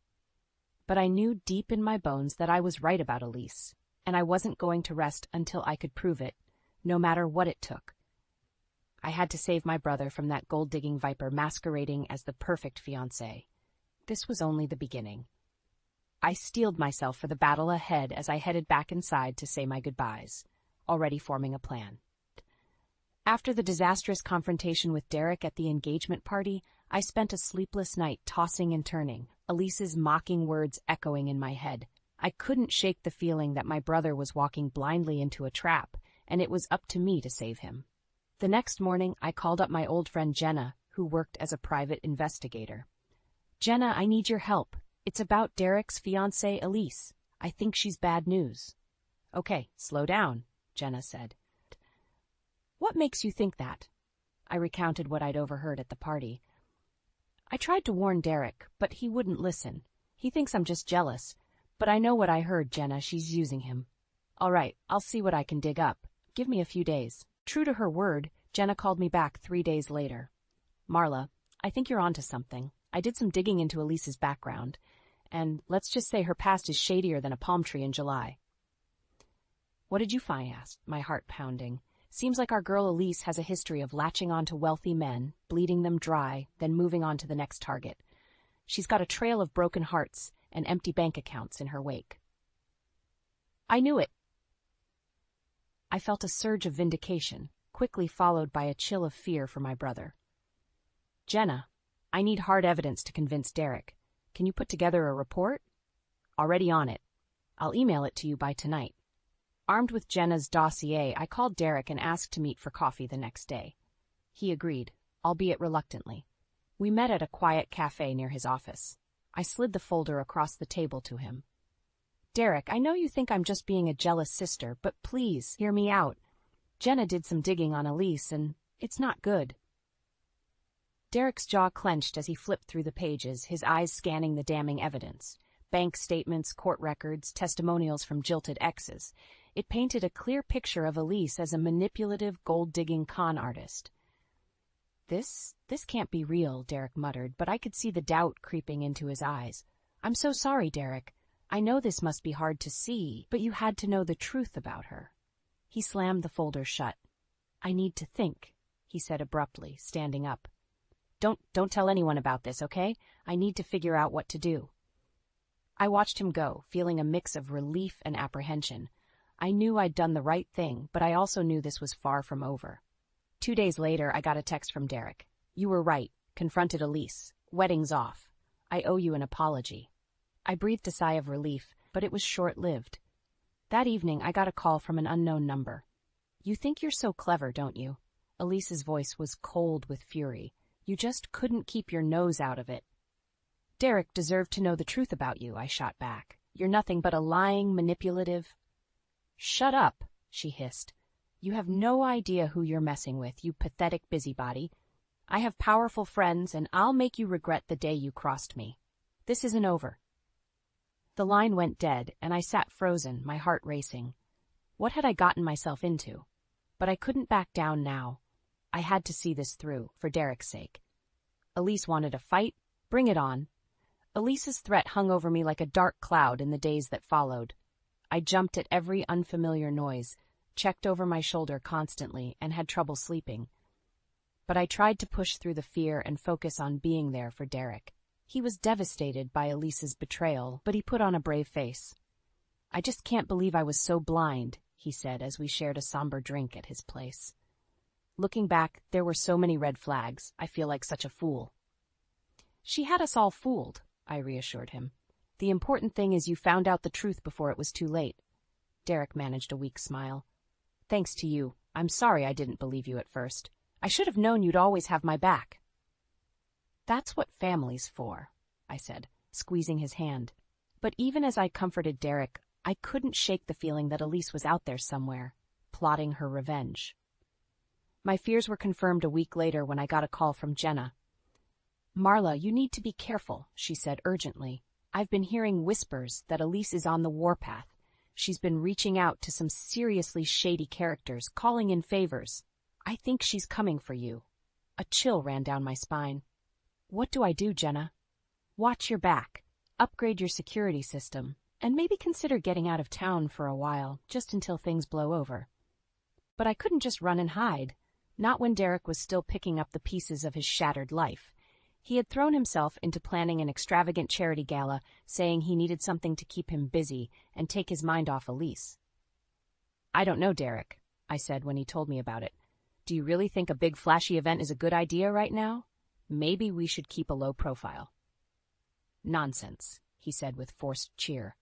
But I knew deep in my bones that I was right about Elise, and I wasn't going to rest until I could prove it, no matter what it took. I had to save my brother from that gold-digging viper masquerading as the perfect fiancé. This was only the beginning. I steeled myself for the battle ahead as I headed back inside to say my goodbyes, already forming a plan. After the disastrous confrontation with Derek at the engagement party, I spent a sleepless night tossing and turning, Elise's mocking words echoing in my head. I couldn't shake the feeling that my brother was walking blindly into a trap, and it was up to me to save him. The next morning, I called up my old friend Jenna, who worked as a private investigator. "Jenna, I need your help. It's about Derek's fiancée, Elise. I think she's bad news." "Okay, slow down," Jenna said. "What makes you think that?" I recounted what I'd overheard at the party. "I tried to warn Derek, but he wouldn't listen. He thinks I'm just jealous. But I know what I heard, Jenna. She's using him." "All right, I'll see what I can dig up. Give me a few days." True to her word, Jenna called me back 3 days later. "Marla, I think you're onto something. I did some digging into Elise's background, and let's just say her past is shadier than a palm tree in July." "What did you find?" I asked, my heart pounding. "Seems like our girl Elise has a history of latching on to wealthy men, bleeding them dry, then moving on to the next target. She's got a trail of broken hearts and empty bank accounts in her wake." "I knew it." I felt a surge of vindication, quickly followed by a chill of fear for my brother. "Jenna, I need hard evidence to convince Derek. Can you put together a report?" "Already on it. I'll email it to you by tonight." Armed with Jenna's dossier, I called Derek and asked to meet for coffee the next day. He agreed, albeit reluctantly. We met at a quiet cafe near his office. I slid the folder across the table to him. "Derek, I know you think I'm just being a jealous sister, but please hear me out. Jenna did some digging on Elise, and it's not good." Derek's jaw clenched as he flipped through the pages, his eyes scanning the damning evidence. Bank statements, court records, testimonials from jilted exes. It painted a clear picture of Elise as a manipulative, gold-digging con artist. This can't be real," Derek muttered, but I could see the doubt creeping into his eyes. "I'm so sorry, Derek. I know this must be hard to see, but you had to know the truth about her." He slammed the folder shut. "I need to think," he said abruptly, standing up. Don't tell anyone about this, okay? I need to figure out what to do." I watched him go, feeling a mix of relief and apprehension. I knew I'd done the right thing, but I also knew this was far from over. 2 days later, I got a text from Derek. "You were right. Confronted Elise. Wedding's off. I owe you an apology." I breathed a sigh of relief, but it was short-lived. That evening, I got a call from an unknown number. "You think you're so clever, don't you?" Elise's voice was cold with fury. "You just couldn't keep your nose out of it." "Derek deserved to know the truth about you," I shot back. "You're nothing but a lying, manipulative—" "Shut up," she hissed. "You have no idea who you're messing with, you pathetic busybody. I have powerful friends, and I'll make you regret the day you crossed me. This isn't over." The line went dead, and I sat frozen, my heart racing. What had I gotten myself into? But I couldn't back down now. I had to see this through, for Derek's sake. Elise wanted a fight? Bring it on. Elise's threat hung over me like a dark cloud in the days that followed. I jumped at every unfamiliar noise, checked over my shoulder constantly, and had trouble sleeping. But I tried to push through the fear and focus on being there for Derek. He was devastated by Elise's betrayal, but he put on a brave face. "I just can't believe I was so blind," he said as we shared a somber drink at his place. "Looking back, there were so many red flags. I feel like such a fool." "She had us all fooled," I reassured him. "The important thing is you found out the truth before it was too late." Derek managed a weak smile. "Thanks to you. I'm sorry I didn't believe you at first. I should have known you'd always have my back." "That's what family's for," I said, squeezing his hand. But even as I comforted Derek, I couldn't shake the feeling that Elise was out there somewhere, plotting her revenge. My fears were confirmed a week later when I got a call from Jenna. "Marla, you need to be careful," she said urgently. "I've been hearing whispers that Elise is on the warpath. She's been reaching out to some seriously shady characters, calling in favors. I think she's coming for you." A chill ran down my spine. "What do I do, Jenna?" "Watch your back, upgrade your security system, and maybe consider getting out of town for a while, just until things blow over." But I couldn't just run and hide, not when Derek was still picking up the pieces of his shattered life. He had thrown himself into planning an extravagant charity gala, saying he needed something to keep him busy and take his mind off Elise. "I don't know, Derek," I said when he told me about it. "Do you really think a big flashy event is a good idea right now? Maybe we should keep a low profile." "Nonsense," he said with forced cheer.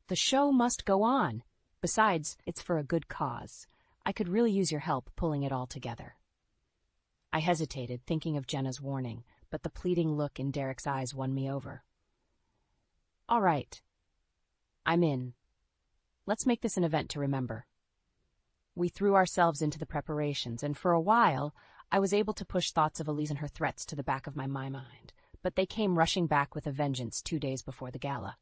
"The show must go on. Besides, it's for a good cause. I could really use your help pulling it all together." I hesitated, thinking of Jenna's warning, but the pleading look in Derek's eyes won me over. "All right. I'm in. Let's make this an event to remember." We threw ourselves into the preparations, and for a while, I was able to push thoughts of Elise and her threats to the back of my mind, but they came rushing back with a vengeance 2 days before the gala.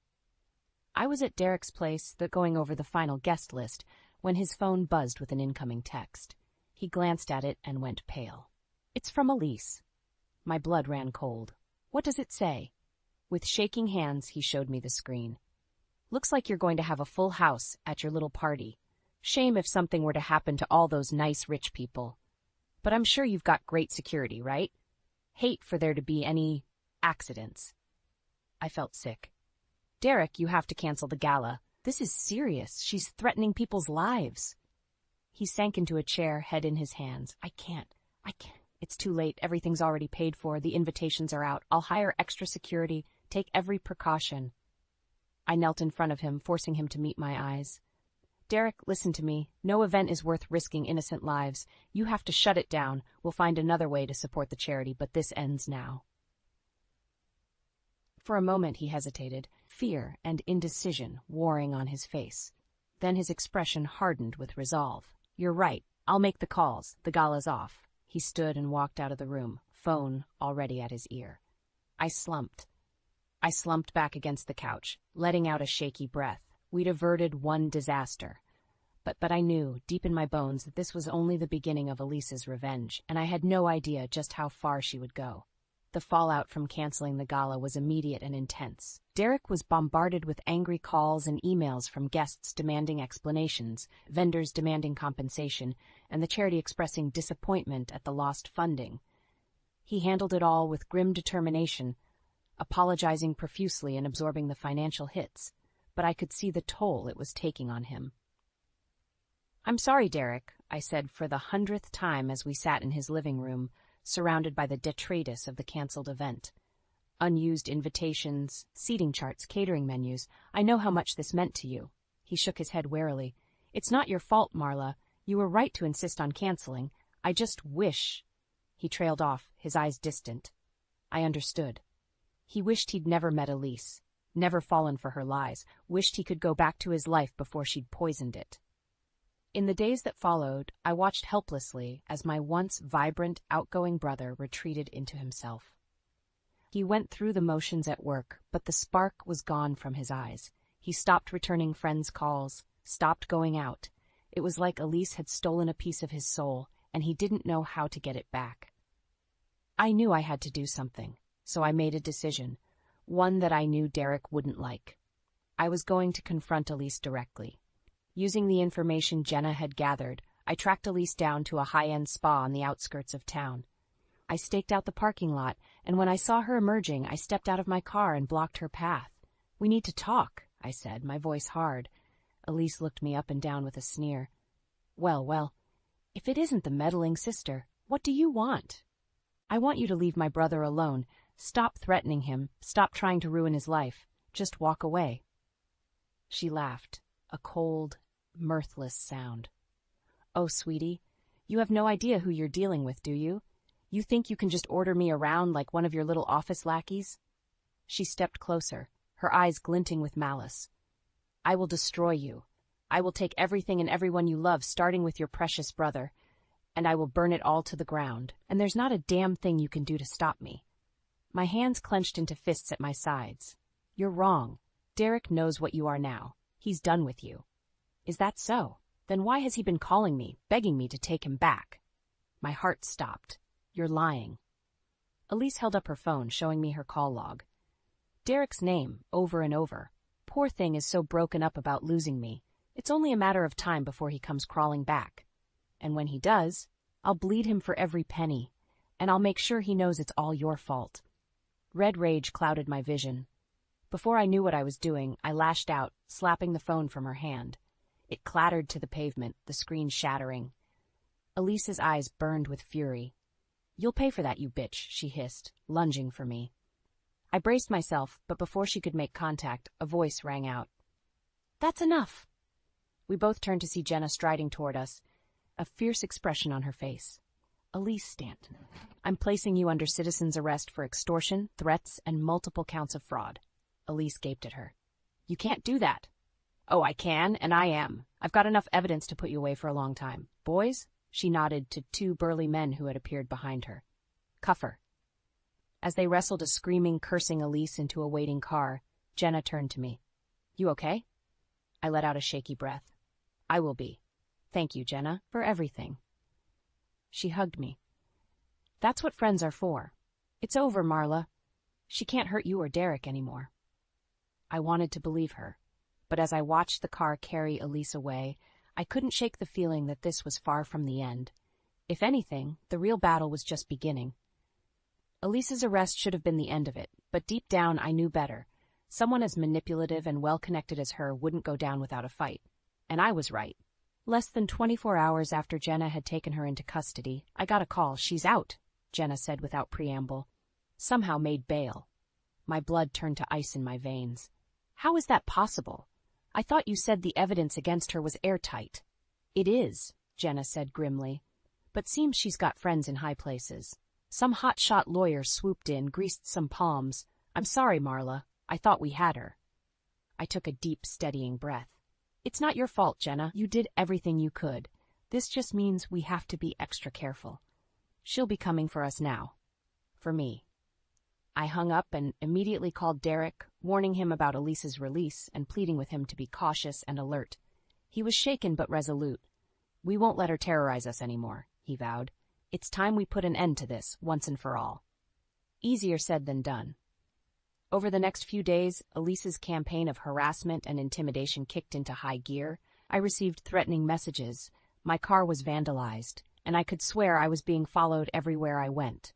I was at Derek's place, going over the final guest list, when his phone buzzed with an incoming text. He glanced at it and went pale. "It's from Elise." My blood ran cold. "What does it say?" With shaking hands, he showed me the screen. "Looks like you're going to have a full house at your little party. Shame if something were to happen to all those nice rich people. But I'm sure you've got great security, right? Hate for there to be any accidents." I felt sick. "Derek, you have to cancel the gala. This is serious. She's threatening people's lives." He sank into a chair, head in his hands. I can't. It's too late. Everything's already paid for. The invitations are out. I'll hire extra security, take every precaution." I knelt in front of him, forcing him to meet my eyes. "Derek, listen to me. No event is worth risking innocent lives. You have to shut it down. We'll find another way to support the charity, but this ends now." For a moment he hesitated, fear and indecision warring on his face. Then his expression hardened with resolve. "You're right. I'll make the calls. The gala's off." He stood and walked out of the room, phone already at his ear. I slumped back against the couch, letting out a shaky breath. We'd averted one disaster. But I knew, deep in my bones, that this was only the beginning of Elise's revenge, and I had no idea just how far she would go. The fallout from canceling the gala was immediate and intense. Derek was bombarded with angry calls and emails from guests demanding explanations, vendors demanding compensation, and the charity expressing disappointment at the lost funding. He handled it all with grim determination, apologizing profusely and absorbing the financial hits, but I could see the toll it was taking on him. "I'm sorry, Derek," I said for the 100th time as we sat in his living room, surrounded by the detritus of the canceled event. Unused invitations, seating charts, catering menus. "I know how much this meant to you." He shook his head warily. "It's not your fault, Marla. You were right to insist on canceling. I just wish—" He trailed off, his eyes distant. I understood. He wished he'd never met Elise, never fallen for her lies, wished he could go back to his life before she'd poisoned it. In the days that followed, I watched helplessly as my once vibrant, outgoing brother retreated into himself. He went through the motions at work, but the spark was gone from his eyes. He stopped returning friends' calls, stopped going out. It was like Elise had stolen a piece of his soul, and he didn't know how to get it back. I knew I had to do something, so I made a decision, one that I knew Derek wouldn't like. I was going to confront Elise directly. Using the information Jenna had gathered, I tracked Elise down to a high-end spa on the outskirts of town. I staked out the parking lot, and when I saw her emerging, I stepped out of my car and blocked her path. "We need to talk," I said, my voice hard. Elise looked me up and down with a sneer. Well, if it isn't the meddling sister, what do you want?" "I want you to leave my brother alone. Stop threatening him. Stop trying to ruin his life. Just walk away." She laughed, a cold, mirthless sound. "Oh, sweetie, you have no idea who you're dealing with, do you? You think you can just order me around like one of your little office lackeys?" She stepped closer, her eyes glinting with malice. "I will destroy you. I will take everything and everyone you love, starting with your precious brother, and I will burn it all to the ground, and there's not a damn thing you can do to stop me." My hands clenched into fists at my sides. "You're wrong. Derek knows what you are now. He's done with you." "Is that so? Then why has he been calling me, begging me to take him back?" My heart stopped. "You're lying." Elise held up her phone, showing me her call log. Derek's name, over and over. Poor thing is so broken up about losing me. It's only a matter of time before he comes crawling back. And when he does, I'll bleed him for every penny, and I'll make sure he knows it's all your fault. Red rage clouded my vision. Before I knew what I was doing, I lashed out, slapping the phone from her hand. It clattered to the pavement, the screen shattering. Elise's eyes burned with fury. "You'll pay for that, you bitch," she hissed, lunging for me. I braced myself, but before she could make contact, a voice rang out. "That's enough." We both turned to see Jenna striding toward us, a fierce expression on her face. "Elise Stanton, I'm placing you under citizen's arrest for extortion, threats, and multiple counts of fraud." Elise gaped at her. "You can't do that." "Oh, I can, and I am. I've got enough evidence to put you away for a long time. Boys?" She nodded to two burly men who had appeared behind her. "Cuff her." As they wrestled a screaming, cursing Elise into a waiting car, Jenna turned to me. "You okay?" I let out a shaky breath. "I will be. Thank you, Jenna, for everything." She hugged me. "That's what friends are for. It's over, Marla. She can't hurt you or Derek anymore." I wanted to believe her, but as I watched the car carry Elise away, I couldn't shake the feeling that this was far from the end. If anything, the real battle was just beginning. Elise's arrest should have been the end of it, but deep down I knew better. Someone as manipulative and well-connected as her wouldn't go down without a fight. And I was right. Less than 24 hours after Jenna had taken her into custody, I got a call. "She's out," Jenna said without preamble. Somehow made bail. My blood turned to ice in my veins. "How is that possible? I thought you said the evidence against her was airtight." "It is," Jenna said grimly, "but seems she's got friends in high places. Some hotshot lawyer swooped in, greased some palms. I'm sorry, Marla. I thought we had her." I took a deep, steadying breath. "It's not your fault, Jenna. You did everything you could. This just means we have to be extra careful. She'll be coming for us now. For me." I hung up and immediately called Derek, warning him about Elise's release and pleading with him to be cautious and alert. He was shaken but resolute. "We won't let her terrorize us anymore," he vowed. "It's time we put an end to this, once and for all." Easier said than done. Over the next few days, Elise's campaign of harassment and intimidation kicked into high gear. I received threatening messages. My car was vandalized, and I could swear I was being followed everywhere I went.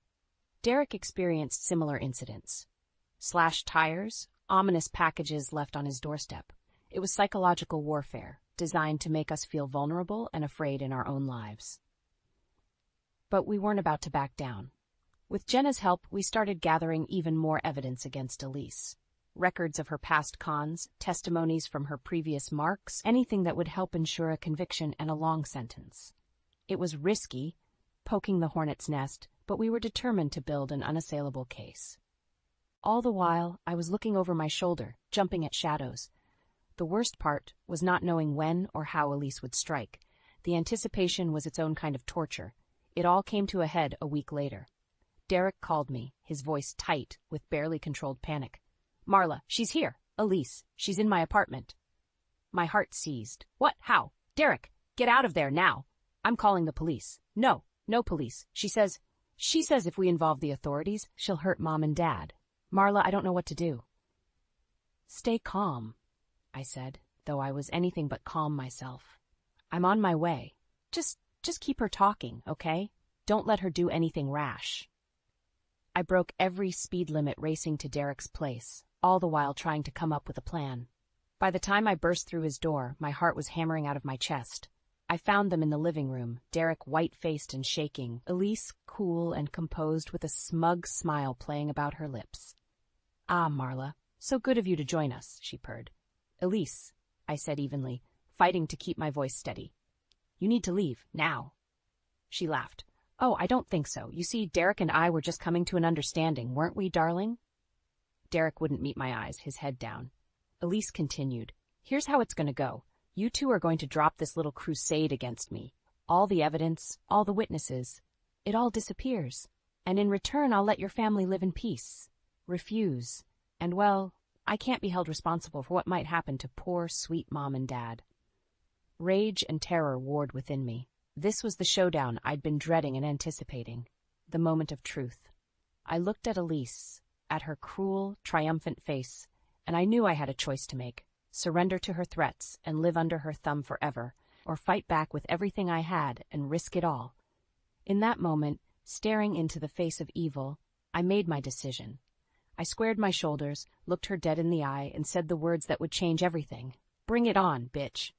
Derek experienced similar incidents. Slashed tires, ominous packages left on his doorstep. It was psychological warfare, designed to make us feel vulnerable and afraid in our own lives. But we weren't about to back down. With Jenna's help, we started gathering even more evidence against Elise. Records of her past cons, testimonies from her previous marks, anything that would help ensure a conviction and a long sentence. It was risky, poking the hornet's nest, but we were determined to build an unassailable case. All the while, I was looking over my shoulder, jumping at shadows. The worst part was not knowing when or how Elise would strike. The anticipation was its own kind of torture. It all came to a head a week later. Derek called me, his voice tight with barely controlled panic. "Marla, she's here. Elise, she's in my apartment." My heart seized. "What? How? Derek, get out of there now. I'm calling the police." No police. She says, She says if we involve the authorities, she'll hurt Mom and Dad. Marla, I don't know what to do. Stay calm, I said, though I was anything but calm myself. I'm on my way. Just keep her talking, okay? Don't let her do anything rash. I broke every speed limit racing to Derek's place, all the while trying to come up with a plan. By the time I burst through his door, my heart was hammering out of my chest. I found them in the living room, Derek white-faced and shaking, Elise cool and composed with a smug smile playing about her lips. Ah, Marla, so good of you to join us, she purred. Elise, I said evenly, fighting to keep my voice steady. You need to leave, now. She laughed. Oh, I don't think so. You see, Derek and I were just coming to an understanding, weren't we, darling? Derek wouldn't meet my eyes, his head down. Elise continued. Here's how it's going to go. You two are going to drop this little crusade against me. All the evidence, all the witnesses. It all disappears. And in return, I'll let your family live in peace. Refuse. And, well, I can't be held responsible for what might happen to poor, sweet Mom and Dad. Rage and terror warred within me. This was the showdown I'd been dreading and anticipating. The moment of truth. I looked at Elise, at her cruel, triumphant face, and I knew I had a choice to make. Surrender to her threats and live under her thumb forever, or fight back with everything I had and risk it all. In that moment, staring into the face of evil, I made my decision. I squared my shoulders, looked her dead in the eye, and said the words that would change everything. Bring it on, bitch.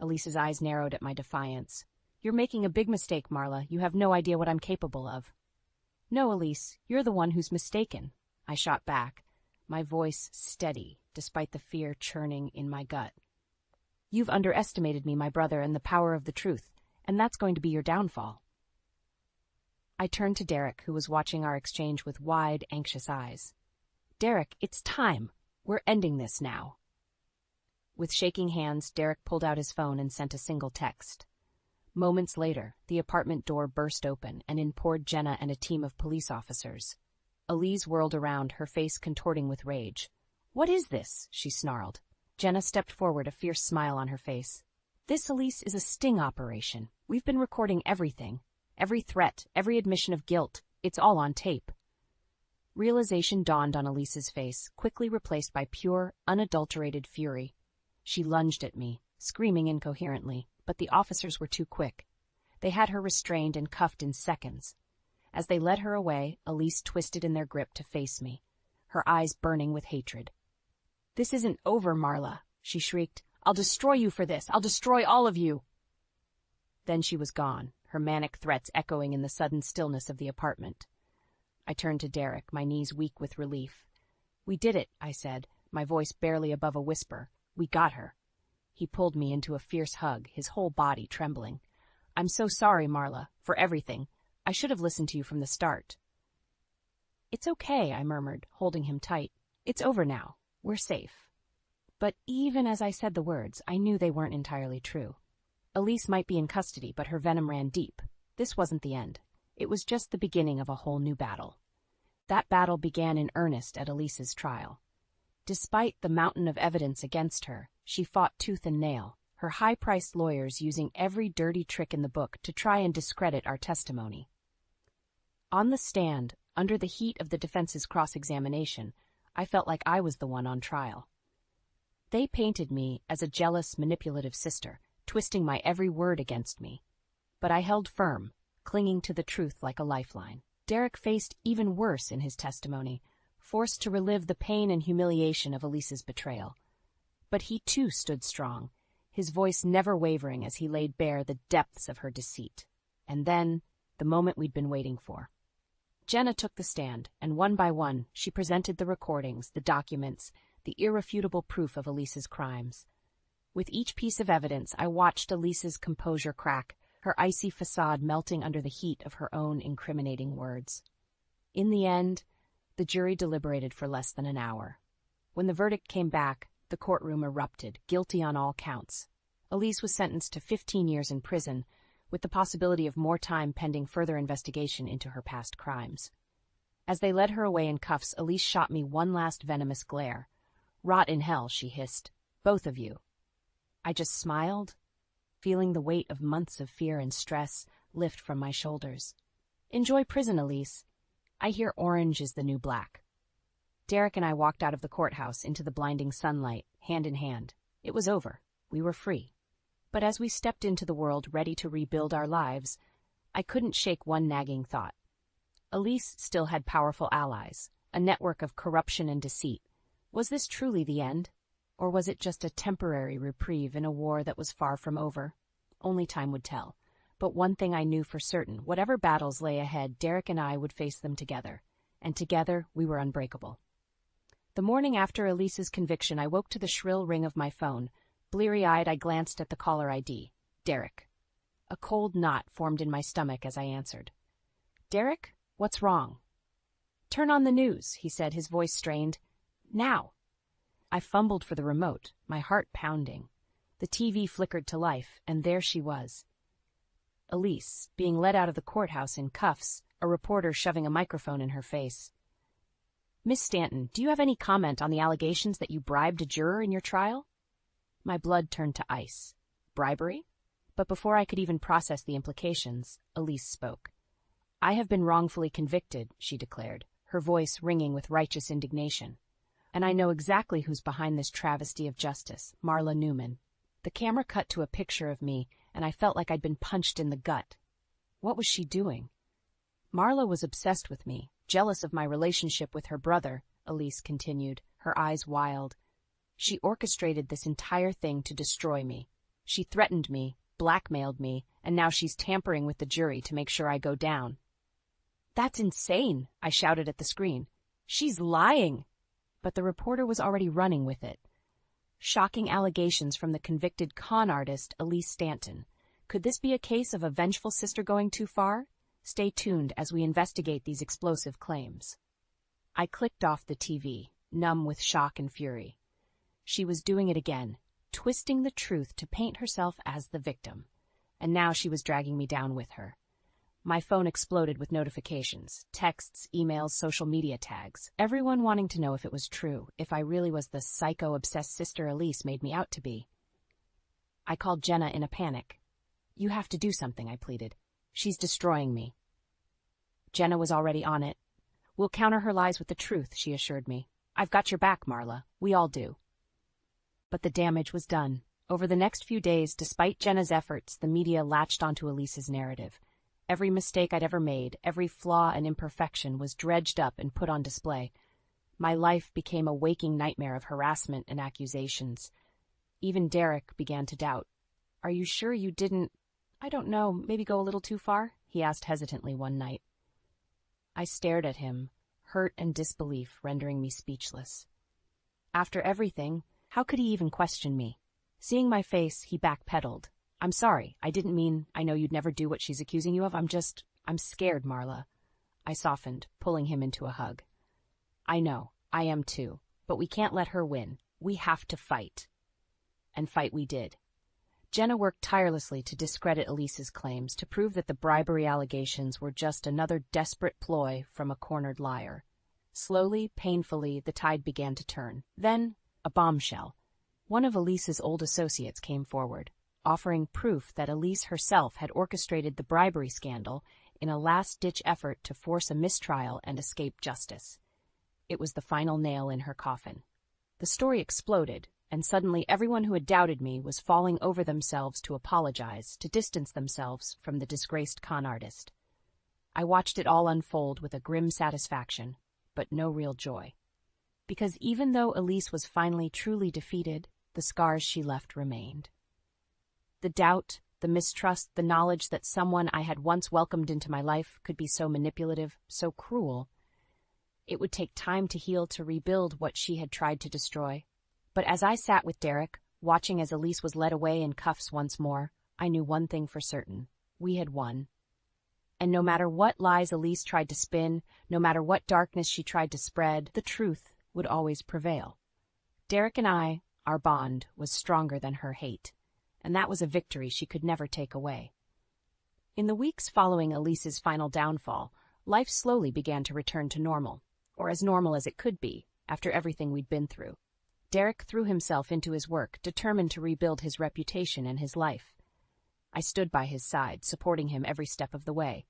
Elise's eyes narrowed at my defiance. You're making a big mistake, Marla. You have no idea what I'm capable of. No, Elise, you're the one who's mistaken. I shot back, my voice steady, despite the fear churning in my gut. You've underestimated me, my brother, and the power of the truth, and that's going to be your downfall. I turned to Derek, who was watching our exchange with wide, anxious eyes. Derek, it's time. We're ending this now. With shaking hands, Derek pulled out his phone and sent a single text. Moments later, the apartment door burst open, and in poured Jenna and a team of police officers. Elise whirled around, her face contorting with rage. What is this? She snarled. Jenna stepped forward, a fierce smile on her face. This, Elise, is a sting operation. We've been recording everything. Every threat, every admission of guilt. It's all on tape. Realization dawned on Elise's face, quickly replaced by pure, unadulterated fury. She lunged at me, screaming incoherently, but the officers were too quick. They had her restrained and cuffed in seconds. As they led her away, Elise twisted in their grip to face me, her eyes burning with hatred. This isn't over, Marla, she shrieked. I'll destroy you for this. I'll destroy all of you. Then she was gone, her manic threats echoing in the sudden stillness of the apartment. I turned to Derek, my knees weak with relief. We did it, I said, my voice barely above a whisper. We got her. He pulled me into a fierce hug, his whole body trembling. I'm so sorry, Marla, for everything. I should have listened to you from the start. It's okay, I murmured, holding him tight. It's over now. We're safe. But even as I said the words, I knew they weren't entirely true. Elise might be in custody, but her venom ran deep. This wasn't the end. It was just the beginning of a whole new battle. That battle began in earnest at Elise's trial. Despite the mountain of evidence against her, she fought tooth and nail, her high-priced lawyers using every dirty trick in the book to try and discredit our testimony. On the stand, under the heat of the defense's cross-examination, I felt like I was the one on trial. They painted me as a jealous, manipulative sister, twisting my every word against me. But I held firm, clinging to the truth like a lifeline. Derek faced even worse in his testimony, forced to relive the pain and humiliation of Elise's betrayal. But he too stood strong, his voice never wavering as he laid bare the depths of her deceit. And then, the moment we'd been waiting for. Jenna took the stand, and one by one, she presented the recordings, the documents, the irrefutable proof of Elise's crimes. With each piece of evidence, I watched Elise's composure crack, her icy facade melting under the heat of her own incriminating words. In the end, the jury deliberated for less than an hour. When the verdict came back, the courtroom erupted, guilty on all counts. Elise was sentenced to 15 years in prison, with the possibility of more time pending further investigation into her past crimes. As they led her away in cuffs, Elise shot me one last venomous glare. Rot in hell, she hissed. Both of you. I just smiled, feeling the weight of months of fear and stress lift from my shoulders. Enjoy prison, Elise. I hear orange is the new black. Derek and I walked out of the courthouse into the blinding sunlight, hand in hand. It was over. We were free. But as we stepped into the world ready to rebuild our lives, I couldn't shake one nagging thought. Elise still had powerful allies, a network of corruption and deceit. Was this truly the end? Or was it just a temporary reprieve in a war that was far from over? Only time would tell. But one thing I knew for certain, whatever battles lay ahead, Derek and I would face them together. And together, we were unbreakable. The morning after Elise's conviction, I woke to the shrill ring of my phone. Bleary-eyed, I glanced at the caller ID. Derek. A cold knot formed in my stomach as I answered. Derek, what's wrong? Turn on the news, he said, his voice strained. Now. I fumbled for the remote, my heart pounding. The TV flickered to life, and there she was. Elise, being led out of the courthouse in cuffs, a reporter shoving a microphone in her face. Miss Stanton, do you have any comment on the allegations that you bribed a juror in your trial? My blood turned to ice. Bribery? But before I could even process the implications, Elise spoke. I have been wrongfully convicted, she declared, her voice ringing with righteous indignation. And I know exactly who's behind this travesty of justice, Marla Newman. The camera cut to a picture of me, and I felt like I'd been punched in the gut. What was she doing? Marla was obsessed with me, jealous of my relationship with her brother, Elise continued, her eyes wild. She orchestrated this entire thing to destroy me. She threatened me, blackmailed me, and now she's tampering with the jury to make sure I go down. That's insane, I shouted at the screen. She's lying. But the reporter was already running with it. Shocking allegations from the convicted con artist Elise Stanton. Could this be a case of a vengeful sister going too far? Stay tuned as we investigate these explosive claims. I clicked off the TV, numb with shock and fury. She was doing it again, twisting the truth to paint herself as the victim. And now she was dragging me down with her. My phone exploded with notifications, texts, emails, social media tags, everyone wanting to know if it was true, if I really was the psycho-obsessed sister Elise made me out to be. I called Jenna in a panic. You have to do something, I pleaded. She's destroying me. Jenna was already on it. We'll counter her lies with the truth, she assured me. I've got your back, Marla. We all do. But the damage was done. Over the next few days, despite Jenna's efforts, the media latched onto Elise's narrative. Every mistake I'd ever made, every flaw and imperfection was dredged up and put on display. My life became a waking nightmare of harassment and accusations. Even Derek began to doubt. Are you sure you didn't, I don't know, maybe go a little too far? He asked hesitantly one night. I stared at him, hurt and disbelief rendering me speechless. After everything, how could he even question me? Seeing my face, he backpedaled. I'm sorry, I didn't mean, I know you'd never do what she's accusing you of, I'm scared, Marla. I softened, pulling him into a hug. I know, I am too, but we can't let her win. We have to fight. And fight we did. Jenna worked tirelessly to discredit Elise's claims, to prove that the bribery allegations were just another desperate ploy from a cornered liar. Slowly, painfully, the tide began to turn. Then, a bombshell. One of Elise's old associates came forward, offering proof that Elise herself had orchestrated the bribery scandal in a last-ditch effort to force a mistrial and escape justice. It was the final nail in her coffin. The story exploded, and suddenly everyone who had doubted me was falling over themselves to apologize, to distance themselves from the disgraced con artist. I watched it all unfold with a grim satisfaction, but no real joy. Because even though Elise was finally truly defeated, the scars she left remained. The doubt, the mistrust, the knowledge that someone I had once welcomed into my life could be so manipulative, so cruel. It would take time to heal, to rebuild what she had tried to destroy. But as I sat with Derek, watching as Elise was led away in cuffs once more, I knew one thing for certain. We had won. And no matter what lies Elise tried to spin, no matter what darkness she tried to spread, the truth would always prevail. Derek and I, our bond, was stronger than her hate. And that was a victory she could never take away. In the weeks following Elise's final downfall, life slowly began to return to normal, or as normal as it could be, after everything we'd been through. Derek threw himself into his work, determined to rebuild his reputation and his life. I stood by his side, supporting him every step of the way.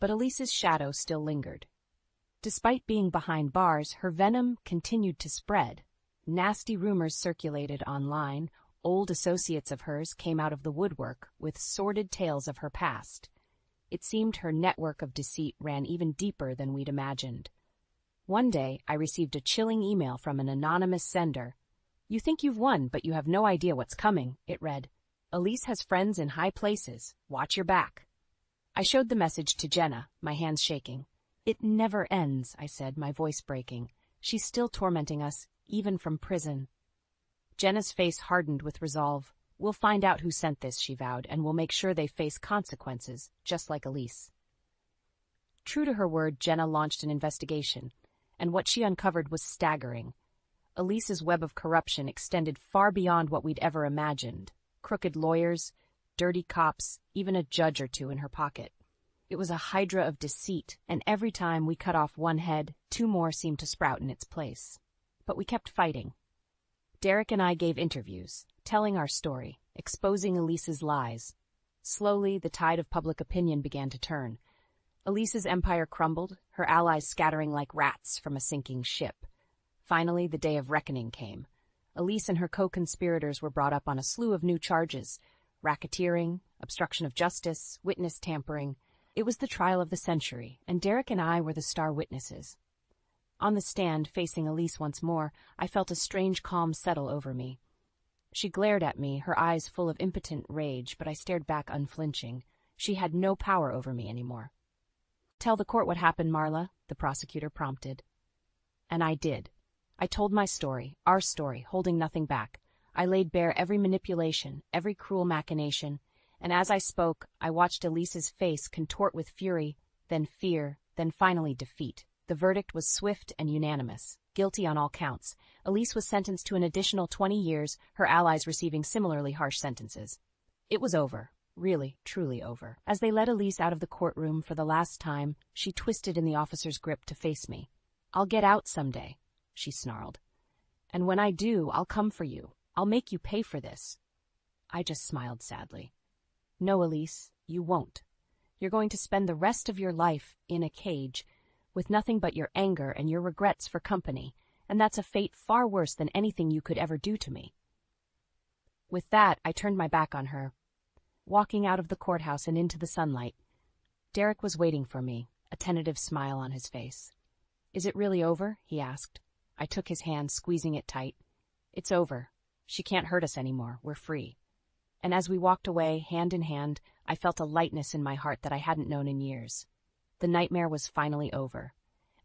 but Elise's shadow still lingered. Despite being behind bars, her venom continued to spread. Nasty rumors circulated online. Old associates of hers came out of the woodwork with sordid tales of her past. It seemed her network of deceit ran even deeper than we'd imagined. One day, I received a chilling email from an anonymous sender. "You think you've won, but you have no idea what's coming," it read. "Elise has friends in high places. Watch your back." I showed the message to Jenna, my hands shaking. "It never ends," I said, my voice breaking. "She's still tormenting us, even from prison." Jenna's face hardened with resolve. "We'll find out who sent this," she vowed, "and we'll make sure they face consequences, just like Elise." True to her word, Jenna launched an investigation, and what she uncovered was staggering. Elise's web of corruption extended far beyond what we'd ever imagined. Crooked lawyers, dirty cops, even a judge or two in her pocket. It was a hydra of deceit, and every time we cut off one head, two more seemed to sprout in its place. But we kept fighting. Derek and I gave interviews, telling our story, exposing Elise's lies. Slowly, the tide of public opinion began to turn. Elise's empire crumbled, her allies scattering like rats from a sinking ship. Finally, the day of reckoning came. Elise and her co-conspirators were brought up on a slew of new charges: racketeering, obstruction of justice, witness tampering. It was the trial of the century, and Derek and I were the star witnesses. On the stand, facing Elise once more, I felt a strange calm settle over me. She glared at me, her eyes full of impotent rage, but I stared back unflinching. She had no power over me anymore. "Tell the court what happened, Marla," the prosecutor prompted. And I did. I told my story, our story, holding nothing back. I laid bare every manipulation, every cruel machination, and as I spoke, I watched Elise's face contort with fury, then fear, then finally defeat. The verdict was swift and unanimous. Guilty on all counts. Elise was sentenced to an additional 20 years, her allies receiving similarly harsh sentences. It was over. Really, truly over. As they led Elise out of the courtroom for the last time, she twisted in the officer's grip to face me. "I'll get out someday," she snarled. "And when I do, I'll come for you. I'll make you pay for this." I just smiled sadly. "No, Elise, you won't. You're going to spend the rest of your life in a cage, with nothing but your anger and your regrets for company, and that's a fate far worse than anything you could ever do to me." With that, I turned my back on her, walking out of the courthouse and into the sunlight. Derek was waiting for me, a tentative smile on his face. "Is it really over?" he asked. I took his hand, squeezing it tight. "It's over. She can't hurt us anymore. We're free." And as we walked away, hand in hand, I felt a lightness in my heart that I hadn't known in years. The nightmare was finally over.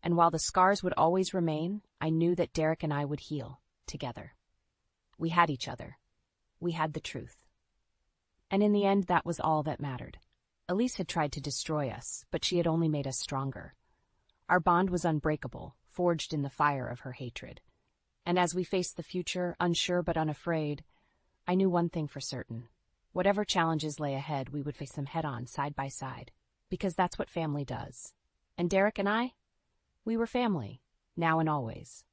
And while the scars would always remain, I knew that Derek and I would heal, together. We had each other. We had the truth. And in the end, that was all that mattered. Elise had tried to destroy us, but she had only made us stronger. Our bond was unbreakable, forged in the fire of her hatred. And as we faced the future, unsure but unafraid, I knew one thing for certain. Whatever challenges lay ahead, we would face them head-on, side by side. Because that's what family does. And Derek and I? We were family, now and always.